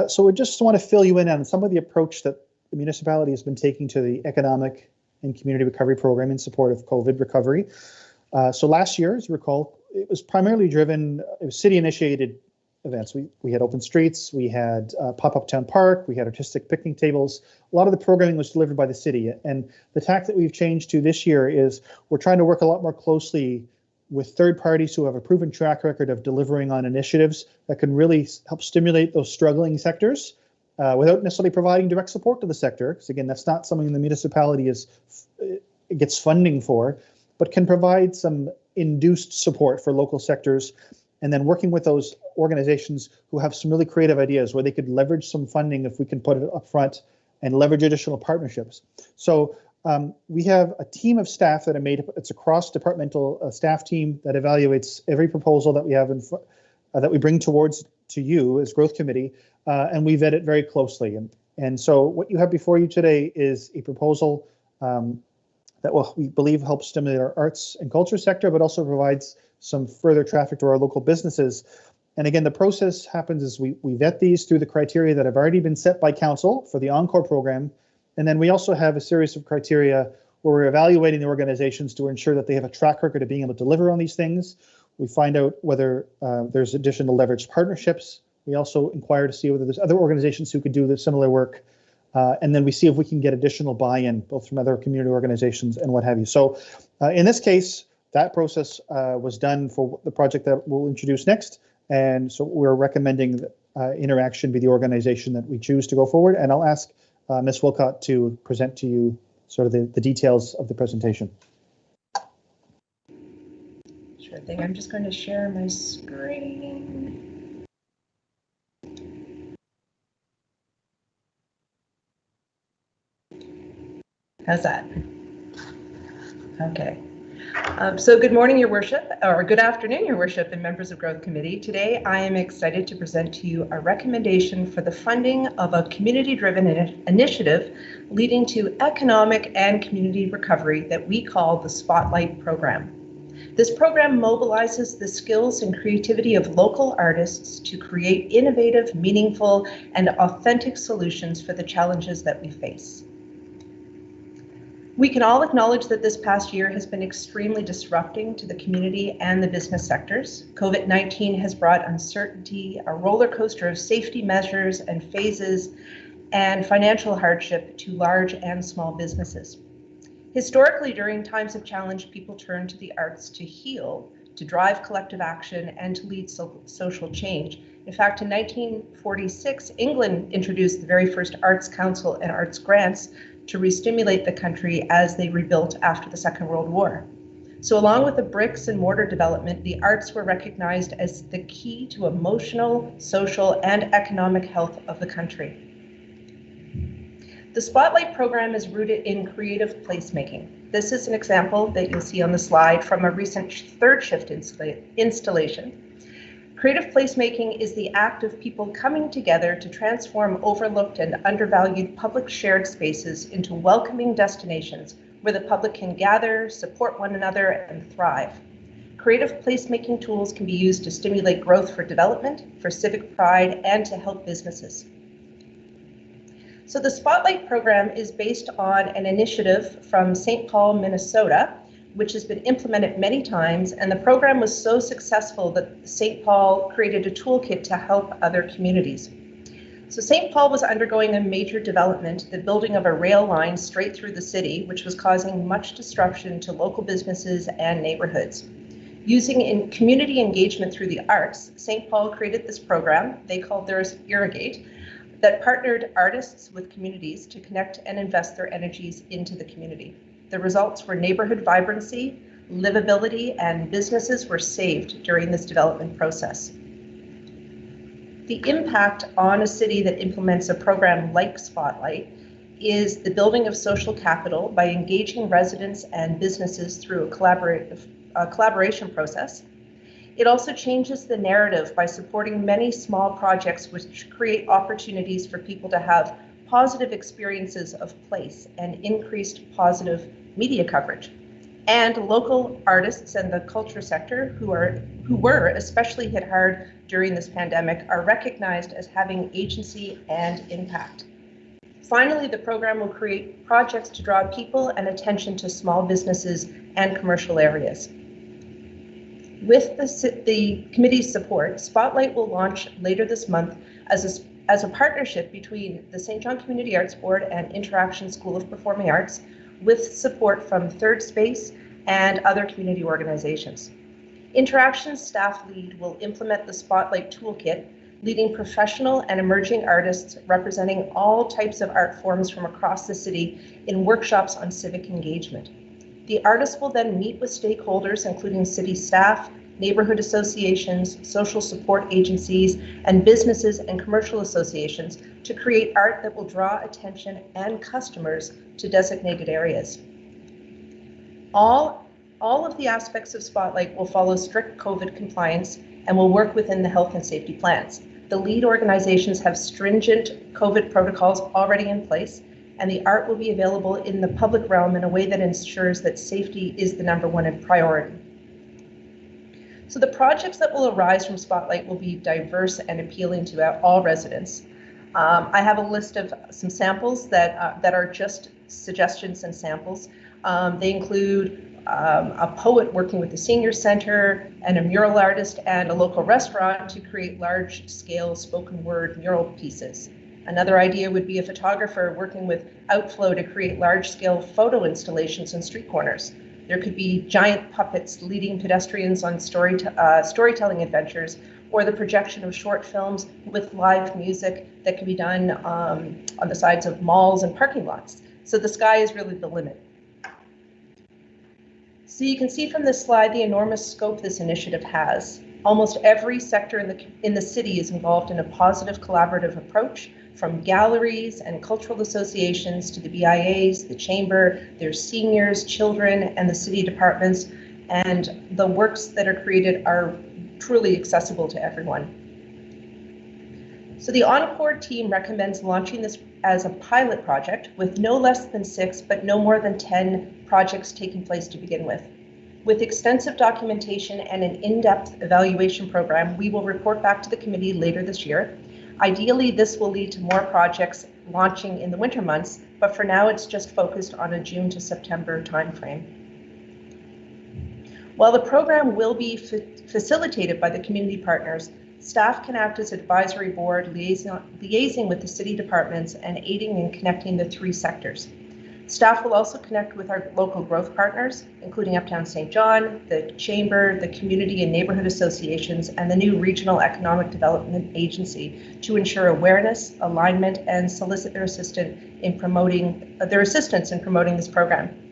Speaker 2: So we just want to fill you in on some of the approach that the municipality has been taking to the economic and community recovery program in support of COVID recovery. So last year, as you recall, it was primarily driven, it was city-initiated events. We had open streets, we had Uptown Park, we had artistic picnic tables. A lot of the programming was delivered by the city. And the tack that we've changed to this year is we're trying to work a lot more closely with third parties who have a proven track record of delivering on initiatives that can really help stimulate those struggling sectors without necessarily providing direct support to the sector. Because again, that's not something the municipality gets funding for, but can provide some induced support for local sectors, and then working with those organizations who have some really creative ideas where they could leverage some funding if we can put it up front and leverage additional partnerships. So we have a team of staff that are made up, it's a cross-departmental staff team that evaluates every proposal that we have that we bring to you as Growth Committee, and we vet it very closely. And so what you have before you today is a proposal that will, we believe, help stimulate our arts and culture sector, but also provides some further traffic to our local businesses. And again, the process happens as we vet these through the criteria that have already been set by council for the Encore program. And then we also have a series of criteria where we're evaluating the organizations to ensure that they have a track record of being able to deliver on these things. We find out whether there's additional leveraged partnerships. We also inquire to see whether there's other organizations who could do the similar work. And then we see if we can get additional buy-in, both from other community organizations and what have you. So in this case, that process was done for the project that we'll introduce next. And so we're recommending Interaction be the organization that we choose to go forward. And I'll ask Ms. Wilcott to present to you sort of the details of the presentation.
Speaker 11: Sure thing. I'm just going to share my screen. How's that? Okay. So good morning, Your Worship, or good afternoon, Your Worship, and members of Growth Committee. Today, I am excited to present to you a recommendation for the funding of a community-driven initiative leading to economic and community recovery that we call the Spotlight Program. This program mobilizes the skills and creativity of local artists to create innovative, meaningful, and authentic solutions for the challenges that we face. We can all acknowledge that this past year has been extremely disrupting to the community and the business sectors. COVID-19 has brought uncertainty, a roller coaster of safety measures and phases, and financial hardship to large and small businesses. Historically, during times of challenge, people turn to the arts to heal, to drive collective action, and to lead social change. In fact, in 1946, England introduced the very first Arts Council and arts grants to re-stimulate the country as they rebuilt after the Second World War. So along with the bricks and mortar development, the arts were recognized as the key to emotional, social, and economic health of the country. The Spotlight program is rooted in creative placemaking. This is an example that you'll see on the slide from a recent third shift installation. Creative placemaking is the act of people coming together to transform overlooked and undervalued public shared spaces into welcoming destinations where the public can gather, support one another, and thrive. Creative placemaking tools can be used to stimulate growth for development, for civic pride, and to help businesses. So the Spotlight program is based on an initiative from St. Paul, Minnesota, which has been implemented many times, and the program was so successful that St. Paul created a toolkit to help other communities. So St. Paul was undergoing a major development, the building of a rail line straight through the city, which was causing much disruption to local businesses and neighborhoods. Using community engagement through the arts, St. Paul created this program, they called theirs Irrigate, that partnered artists with communities to connect and invest their energies into the community. The results were neighborhood vibrancy, livability, and businesses were saved during this development process. The impact on a city that implements a program like Spotlight is the building of social capital by engaging residents and businesses through a collaboration process. It also changes the narrative by supporting many small projects which create opportunities for people to have positive experiences of place and increased positive media coverage. And local artists and the culture sector who were especially hit hard during this pandemic are recognized as having agency and impact. Finally, the program will create projects to draw people and attention to small businesses and commercial areas. With the committee's support, Spotlight will launch later this month as a partnership between the St. John Community Arts Board and Interaction School of Performing Arts, with support from Third Space and other community organizations. Interaction's staff lead will implement the Spotlight Toolkit, leading professional and emerging artists representing all types of art forms from across the city in workshops on civic engagement. The artists will then meet with stakeholders, including city staff, neighborhood associations, social support agencies, and businesses and commercial associations to create art that will draw attention and customers to designated areas. All of the aspects of Spotlight will follow strict COVID compliance and will work within the health and safety plans. The lead organizations have stringent COVID protocols already in place, and the art will be available in the public realm in a way that ensures that safety is the #1 priority. So the projects that will arise from Spotlight will be diverse and appealing to all residents. I have a list of some samples that are just suggestions and samples. They include a poet working with the senior center, and a mural artist and a local restaurant to create large-scale spoken word mural pieces. Another idea would be a photographer working with Outflow to create large-scale photo installations in street corners. There could be giant puppets leading pedestrians on storytelling adventures, or the projection of short films with live music that can be done on the sides of malls and parking lots. So the sky is really the limit. So you can see from this slide the enormous scope this initiative has. Almost every sector in the city is involved in a positive collaborative approach, from galleries and cultural associations to the BIAs, the chamber, there's seniors, children, and the city departments, and the works that are created are truly accessible to everyone. So the Encore team recommends launching this as a pilot project with no less than 6, but no more than 10 projects taking place to begin with. With extensive documentation and an in-depth evaluation program, we will report back to the committee later this year. Ideally, this will lead to more projects launching in the winter months, but for now it's just focused on a June to September timeframe. While the program will be facilitated by the community partners, staff can act as advisory board, liaising with the city departments and aiding in connecting the 3 sectors. Staff will also connect with our local growth partners, including Uptown St. John, the Chamber, the Community and Neighborhood Associations, and the new Regional Economic Development Agency to ensure awareness, alignment, and solicit their assistance in promoting this program.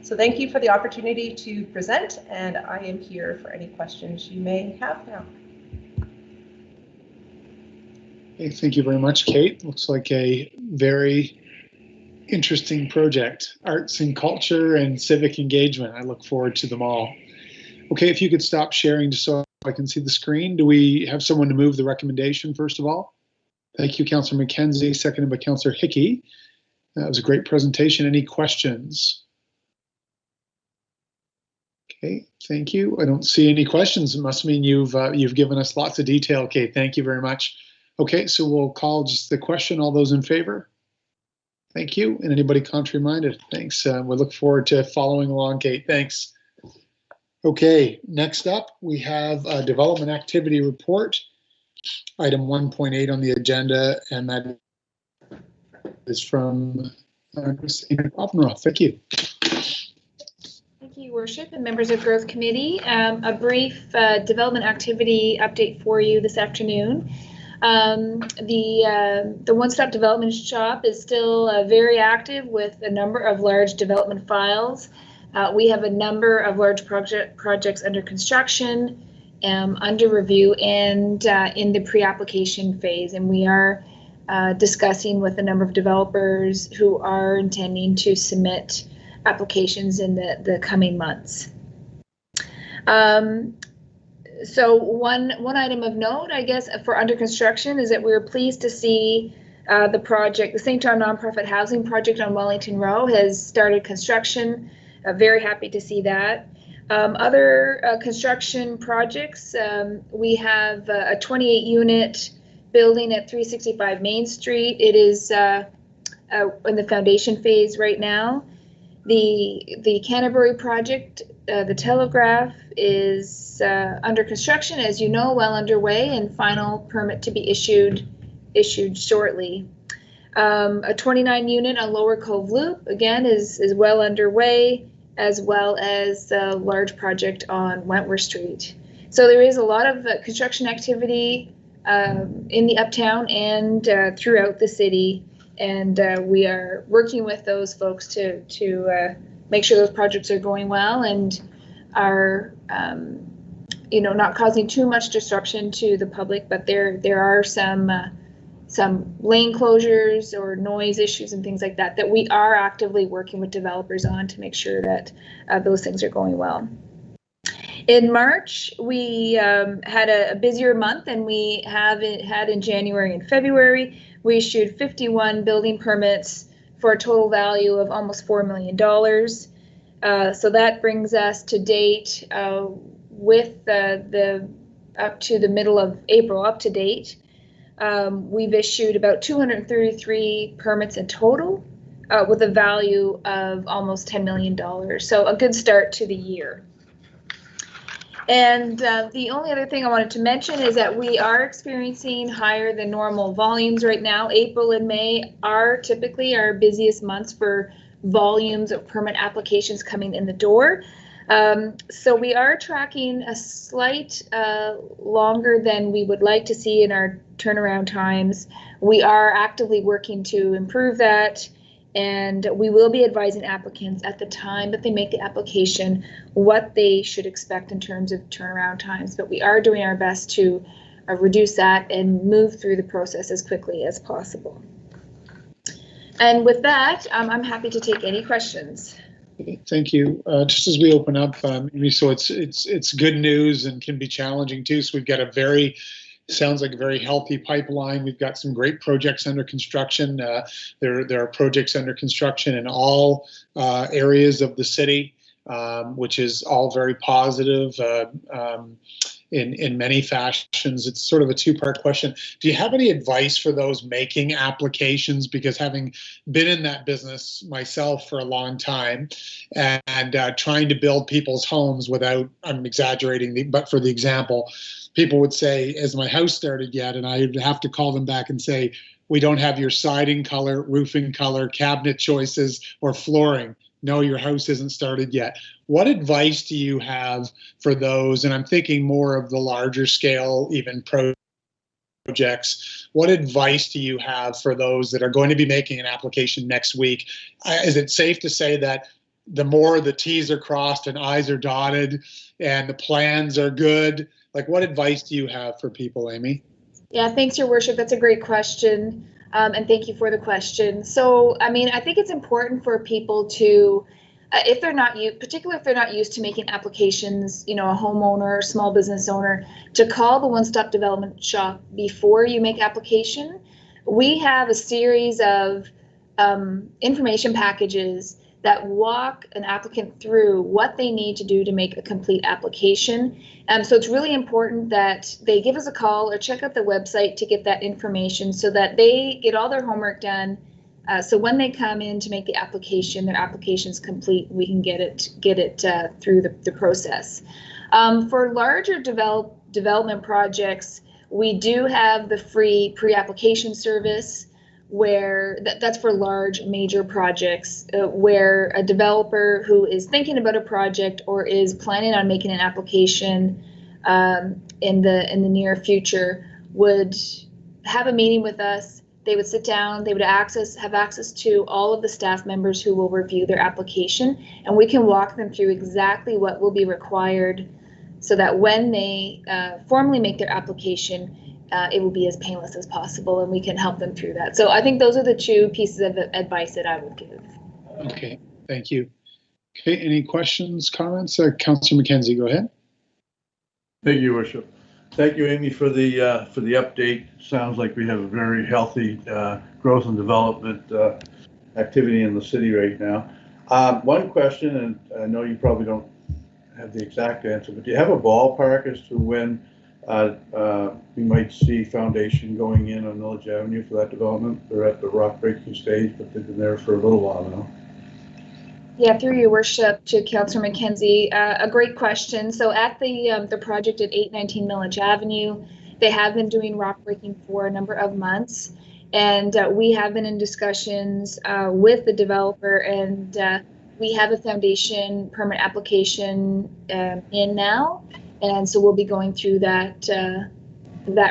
Speaker 11: So thank you for the opportunity to present, and I am here for any questions you may have now.
Speaker 1: Okay, thank you very much, Kate. Looks like a very interesting project, arts and culture and civic engagement. I look forward to them all. Okay, if you could stop sharing just so I can see the screen. Do we have someone to move the recommendation first of all? Thank you, Councillor McKenzie, seconded by Councillor Hickey. That was a great presentation. Any questions? Okay, thank you. I don't see any questions. It must mean you've given us lots of detail, Kate. Thank you very much. Okay, so we'll call just the question. All those in favor? Thank you. And anybody contrary-minded? Thanks. We look forward to following along, Kate. Thanks. Okay, next up, we have a development activity report, item 1.8 on the agenda, and that is from Christine Oppenroth. Thank you.
Speaker 12: Thank you, Your Worship, and members of Growth Committee. A brief development activity update for you this afternoon. The one-stop development shop is still very active with a number of large development files. We have a number of large projects under construction, under review, and in the pre-application phase. And we are discussing with a number of developers who are intending to submit applications in the coming months. So one item of note, I guess, for under construction is that we were pleased to see the St. John Nonprofit Housing Project on Wellington Row has started construction. Very happy to see that. Other construction projects, we have a 28-unit building at 365 Main Street. It is in the foundation phase right now. The Canterbury project, the Telegraph, is under construction, as you know, well underway, and final permit to be issued shortly. A 29-unit on Lower Cove Loop, again, is well underway, as well as a large project on Wentworth Street. So there is a lot of construction activity in the Uptown and throughout the city, and we are working with those folks to make sure those projects are going well and are not causing too much disruption to the public. But there are some lane closures or noise issues and things like that we are actively working with developers on to make sure that those things are going well. In March, we had a busier month than we had in January and February. We issued 51 building permits for a total value of almost $4 million. So that brings us to date with the up to the middle of April, up to date. We've issued about 233 permits in total with a value of almost $10 million. So a good start to the year. And the only other thing I wanted to mention is that we are experiencing higher than normal volumes right now. April and May are typically our busiest months for volumes of permit applications coming in the door. So we are tracking a slight longer than we would like to see in our turnaround times. We are actively working to improve that, and we will be advising applicants at the time that they make the application what they should expect in terms of turnaround times. But we are doing our best to reduce that and move through the process as quickly as possible. And with that, I'm happy to take any questions.
Speaker 1: Thank you. Just as we open up, so it's good news and can be challenging too. So we've got sounds like a very healthy pipeline. We've got some great projects under construction. There are projects under construction in all areas of the city, which is all very positive in many fashions. It's sort of a two-part question. Do you have any advice for those making applications? Because having been in that business myself for a long time and trying to build people's homes without, I'm exaggerating, but for the example, people would say, "Has my house started yet?" And I'd have to call them back and say, we don't have your siding color, roofing color, cabinet choices, or flooring. No, your house isn't started yet. What advice do you have for those? And I'm thinking more of the larger scale, even projects. What advice do you have for those that are going to be making an application next week? Is it safe to say that the more the T's are crossed and I's are dotted and the plans are good? Like, what advice do you have for people, Amy?
Speaker 12: Yeah, thanks, Your Worship. That's a great question. And thank you for the question. So, I mean, I think it's important for people to, if they're not used, particularly if they're not used to making applications, you know, a homeowner, small business owner, to call the One-Stop Development Shop before you make application. We have a series of information packages that walk an applicant through what they need to do to make a complete application. So it's really important that they give us a call or check out the website to get that information so that they get all their homework done. So when they come in to make the application, their application's complete. We can get it through the process. For larger development projects, we do have the free pre-application service, where that's for large major projects, where a developer who is thinking about a project or is planning on making an application in the near future would have a meeting with us. They would sit down, they would have access to all of the staff members who will review their application, and we can walk them through exactly what will be required so that when they formally make their application, it will be as painless as possible, and we can help them through that. So I think those are the two pieces of advice that I would give.
Speaker 1: Okay, thank you. Okay, any questions, comments? Councillor McKenzie, go ahead.
Speaker 5: Thank you, Your Worship. Thank you, Amy, for the update. Sounds like we have a very healthy growth and development activity in the city right now. One question, and I know you probably don't have the exact answer, but do you have a ballpark as to when we might see foundation going in on Village Avenue for that development? They're at the rock breaking stage, but they've been there for a little while now.
Speaker 12: Yeah, through Your Worship to Councillor McKenzie, a great question. So at the project at 819 Village Avenue, they have been doing rock breaking for a number of months, and we have been in discussions with the developer, and we have a foundation permit application in now. And so we'll be going through that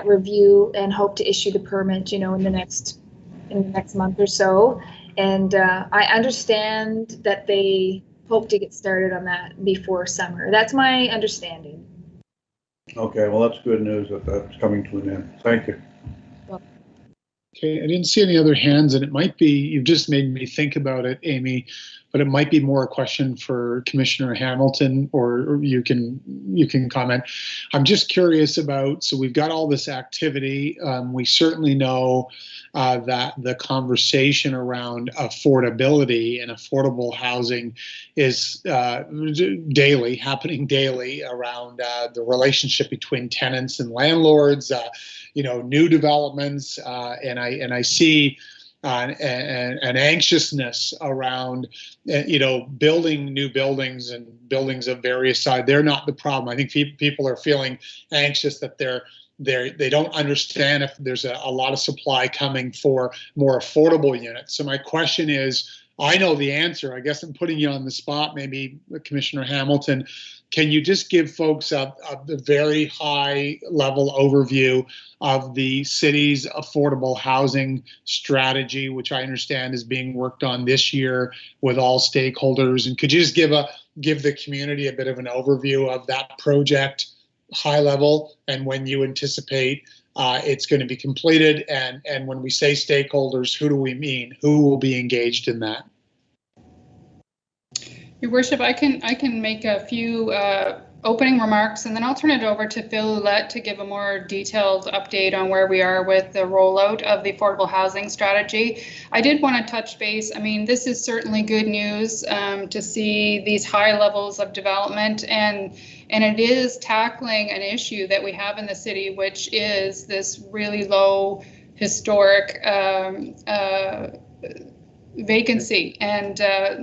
Speaker 12: review and hope to issue the permit, you know, in the next month or so. And I understand that they hope to get started on that before summer. That's my understanding.
Speaker 5: Okay, well, that's good news that that's coming to an end. Thank you.
Speaker 1: Okay, I didn't see any other hands, and it might be, you've just made me think about it, Amy, but it might be more a question for Commissioner Hamilton, or you can comment. I'm just curious about, so we've got all this activity. We certainly know that the conversation around affordability and affordable housing is happening daily around the relationship between tenants and landlords, you know, new developments, and I see an anxiousness around, you know, building new buildings and buildings of various size. They're not the problem. I think people are feeling anxious that they don't understand if there's a lot of supply coming for more affordable units. So my question is, I know the answer. I guess I'm putting you on the spot, maybe Commissioner Hamilton. Can you just give folks a very high level overview of the city's affordable housing strategy, which I understand is being worked on this year with all stakeholders? And could you just give the community a bit of an overview of that project, high level, and when you anticipate it's going to be completed? And when we say stakeholders, who do we mean? Who will be engaged in that?
Speaker 13: Your Worship, I can make a few opening remarks, and then I'll turn it over to Phil Ouellette to give a more detailed update on where we are with the rollout of the affordable housing strategy. I did want to touch base. I mean, this is certainly good news to see these high levels of development, and it is tackling an issue that we have in the city, which is this really low historic vacancy, and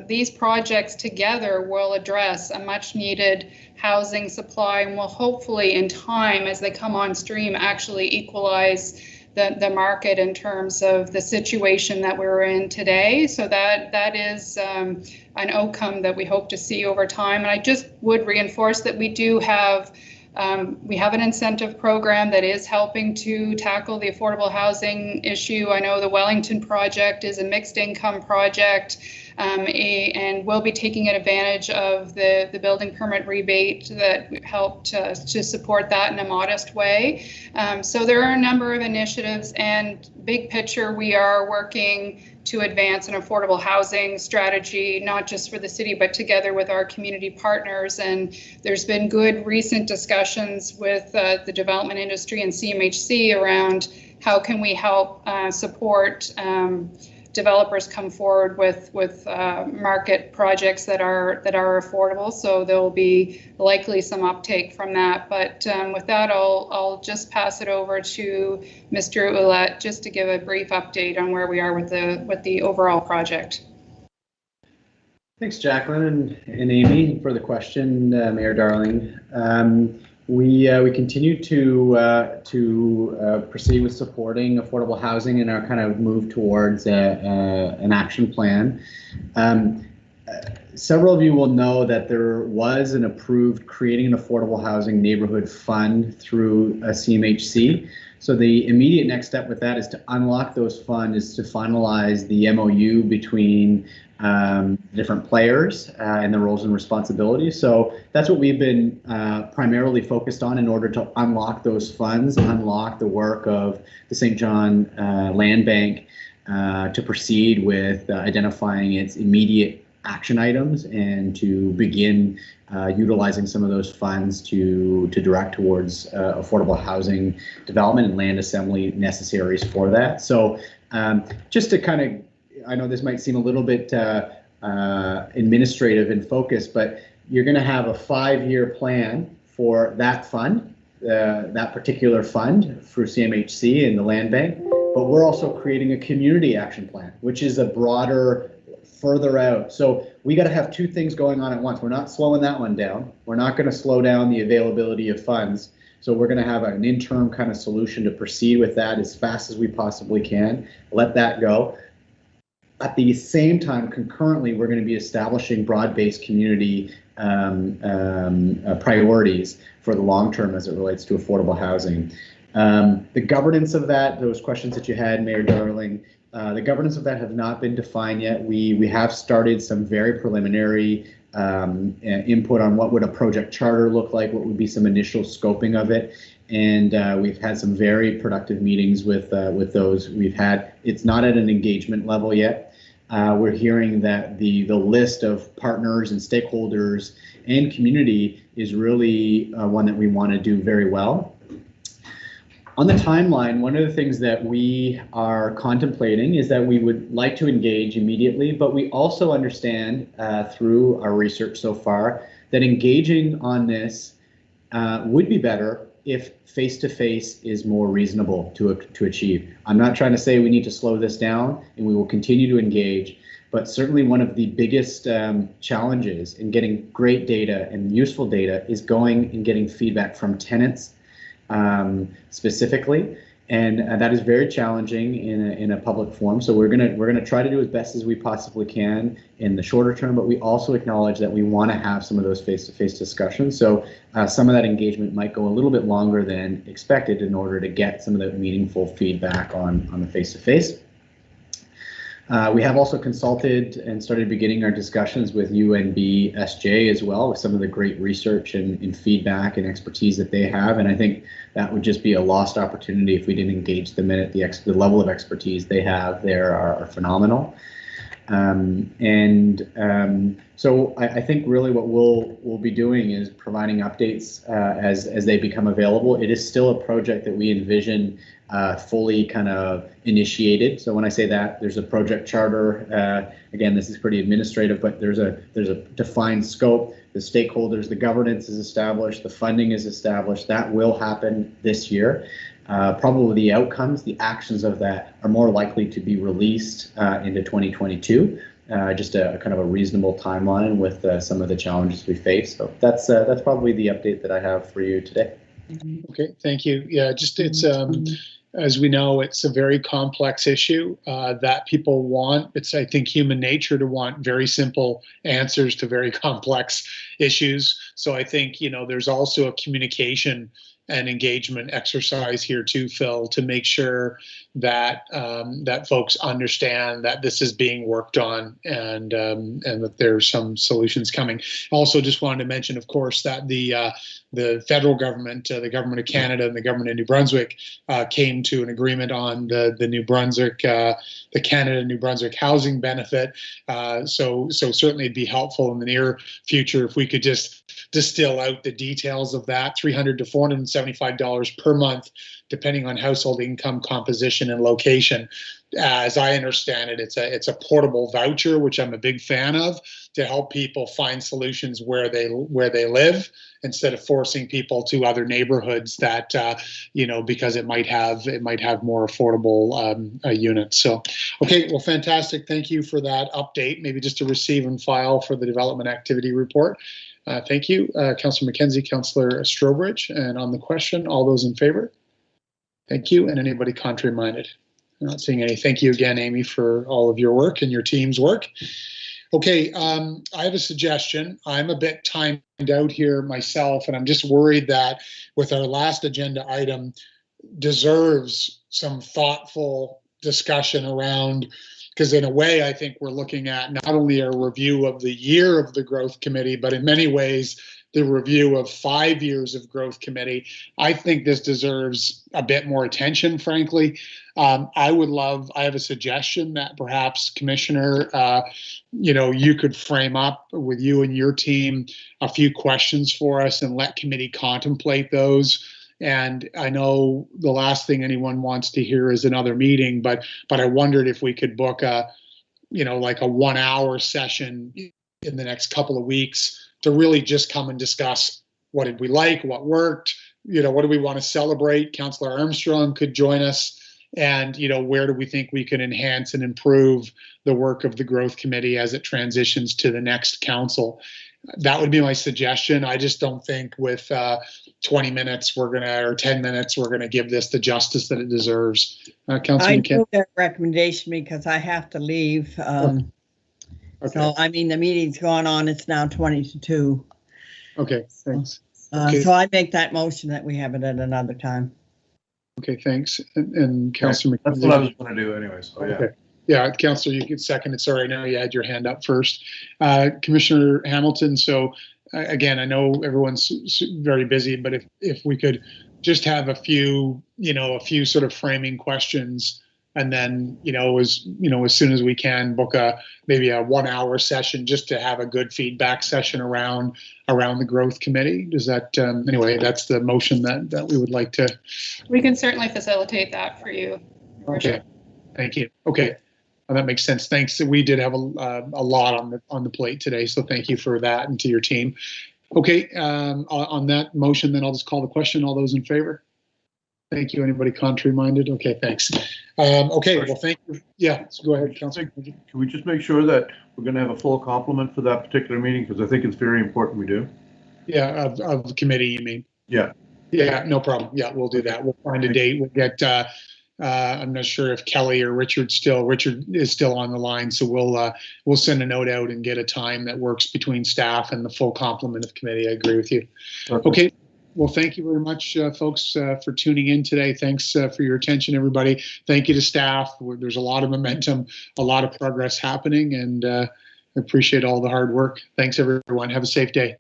Speaker 13: these projects together will address a much needed housing supply, and will hopefully in time, as they come on stream, actually equalize the market in terms of the situation that we're in today. So that is an outcome that we hope to see over time. And I just would reinforce that we do have an incentive program that is helping to tackle the affordable housing issue. I know the Wellington project is a mixed income project, and we'll be taking advantage of the building permit rebate that helped to support that in a modest way. So there are a number of initiatives, and big picture, we are working to advance an affordable housing strategy, not just for the city, but together with our community partners. And there's been good recent discussions with the development industry and CMHC around how can we help support developers come forward with market projects that are affordable. So there will be likely some uptake from that. But with that, I'll just pass it over to Mr. Ouellette just to give a brief update on where we are with the overall project.
Speaker 10: Thanks, Jacqueline and Amy, for the question, Mayor Darling. We continue to proceed with supporting affordable housing in our kind of move towards an action plan. Several of you will know that there was an approved creating an affordable housing neighborhood fund through a CMHC. So the immediate next step with that is to unlock those funds, is to finalize the MOU between different players and the roles and responsibilities. So that's what we've been primarily focused on in order to unlock those funds, unlock the work of the St. John Land Bank to proceed with identifying its immediate action items and to begin utilizing some of those funds to direct towards affordable housing development and land assembly necessaries for that. So just to kind of, I know this might seem a little bit administrative in focus, but you're going to have a 5-year plan for that fund, that particular fund through CMHC and the land bank. But we're also creating a community action plan, which is a broader, further out. So we got to have two things going on at once. We're not slowing that one down. We're not going to slow down the availability of funds. So we're going to have an interim kind of solution to proceed with that as fast as we possibly can. Let that go. At the same time, concurrently, we're going to be establishing broad-based community priorities for the long term as it relates to affordable housing. The governance of that, those questions that you had, Mayor Darling, the governance of that have not been defined yet. We have started some very preliminary input on what would a project charter look like, what would be some initial scoping of it. And we've had some very productive meetings with those. It's not at an engagement level yet. We're hearing that the list of partners and stakeholders and community is really one that we want to do very well. On the timeline, one of the things that we are contemplating is that we would like to engage immediately, but we also understand through our research so far that engaging on this would be better if face-to-face is more reasonable to achieve. I'm not trying to say we need to slow this down, and we will continue to engage, but certainly one of the biggest challenges in getting great data and useful data is going and getting feedback from tenants specifically, and that is very challenging in a public forum. So we're gonna try to do as best as we possibly can in the shorter term, but we also acknowledge that we want to have some of those face-to-face discussions. So some of that engagement might go a little bit longer than expected in order to get some of the meaningful feedback on the face-to-face. We have also consulted and started beginning our discussions with UNBSJ as well, with some of the great research and feedback and expertise that they have. And I think that would just be a lost opportunity if we didn't engage them in it. The level of expertise they have there are phenomenal. So I think really what we'll be doing is providing updates as they become available. It is still a project that we envision fully kind of initiated. So when I say that, there's a project charter. Again, this is pretty administrative, but there's a defined scope. The stakeholders, the governance is established, the funding is established. That will happen this year. Probably the outcomes, the actions of that are more likely to be released into 2022. Just a kind of a reasonable timeline with some of the challenges we face. So that's probably the update that I have for you today.
Speaker 1: Okay, thank you. Yeah, just it's as we know, it's a very complex issue that people want. It's, I think, human nature to want very simple answers to very complex issues. So I think, there's also a communication and engagement exercise here too, Phil, to make sure that that folks understand that this is being worked on and that there's some solutions coming. Also, just wanted to mention, of course, that the federal government, the government of Canada and the government of New Brunswick came to an agreement on the New Brunswick, the Canada New Brunswick housing benefit. So certainly it'd be helpful in the near future if we could just distill out the details of that. $300 to $475 per month, depending on household income composition and location. As I understand it, it's a portable voucher, which I'm a big fan of, to help people find solutions where they live, instead of forcing people to other neighborhoods that because it might have more affordable units. So, okay, well, fantastic. Thank you for that update. Maybe just to receive and file for the development activity report. Thank you, Councillor McKenzie, Councillor Strobridge, and on the question, all those in favor? Thank you, and anybody contrary minded? I'm not seeing any. Thank you again, Amy, for all of your work and your team's work. Okay, I have a suggestion. I'm a bit timed out here myself, and I'm just worried that with our last agenda item deserves some thoughtful discussion around, because in a way, I think we're looking at not only a review of the year of the Growth Committee, but in many ways, the review of 5 years of Growth Committee. I think this deserves a bit more attention, frankly. I have a suggestion that perhaps, Commissioner, you could frame up with you and your team a few questions for us and let committee contemplate those. And I know the last thing anyone wants to hear is another meeting, but I wondered if we could book a 1 hour session in the next couple of weeks to really just come and discuss what did we like, what worked, what do we want to celebrate. Councillor Armstrong could join us, and where do we think we can enhance and improve the work of the Growth Committee as it transitions to the next council. That would be my suggestion. I just don't think with 20 minutes or 10 minutes we're gonna give this the justice that it deserves. Councillor
Speaker 9: I
Speaker 1: McKenzie.
Speaker 9: do that recommendation because I have to leave.
Speaker 1: Okay.
Speaker 9: So, I mean, the meeting's gone on. It's now 20 to 2.
Speaker 1: Okay, thanks. Okay.
Speaker 9: So I make that motion that we have it at another time.
Speaker 1: Okay, thanks. And Councillor McKenzie.
Speaker 5: That's what I was going to do anyway, so yeah.
Speaker 1: Okay. Yeah, Councillor, you could second it. Sorry, I know you had your hand up first. Commissioner Hamilton, so again, I know everyone's very busy, but if we could just have a few sort of framing questions, and then, as soon as we can, book maybe a 1 hour session just to have a good feedback session around the Growth Committee. Does that, anyway, that's the motion that we would like to.
Speaker 13: We can certainly facilitate that for you.
Speaker 1: Okay, thank you. Okay, well, that makes sense. Thanks. We did have a lot on the plate today, so thank you for that and to your team. Okay, on that motion, then I'll just call the question. All those in favor? Thank you. Anybody contrary minded? Okay, thanks. Okay, well, thank you. Yeah, so go ahead, Councillor.
Speaker 5: Can we just make sure that we're going to have a full complement for that particular meeting? Because I think it's very important we do.
Speaker 1: Yeah, of the committee, you mean?
Speaker 5: Yeah.
Speaker 1: Yeah, no problem. Yeah, we'll do that. We'll find a date. We'll get, I'm not sure if Kelly or Richard is still on the line, so we'll send a note out and get a time that works between staff and the full complement of committee. I agree with you. Perfect. Okay. Well, thank you very much, folks, for tuning in today. Thanks for your attention, everybody. Thank you to staff. There's a lot of momentum, a lot of progress happening, and I appreciate all the hard work. Thanks, everyone. Have a safe day.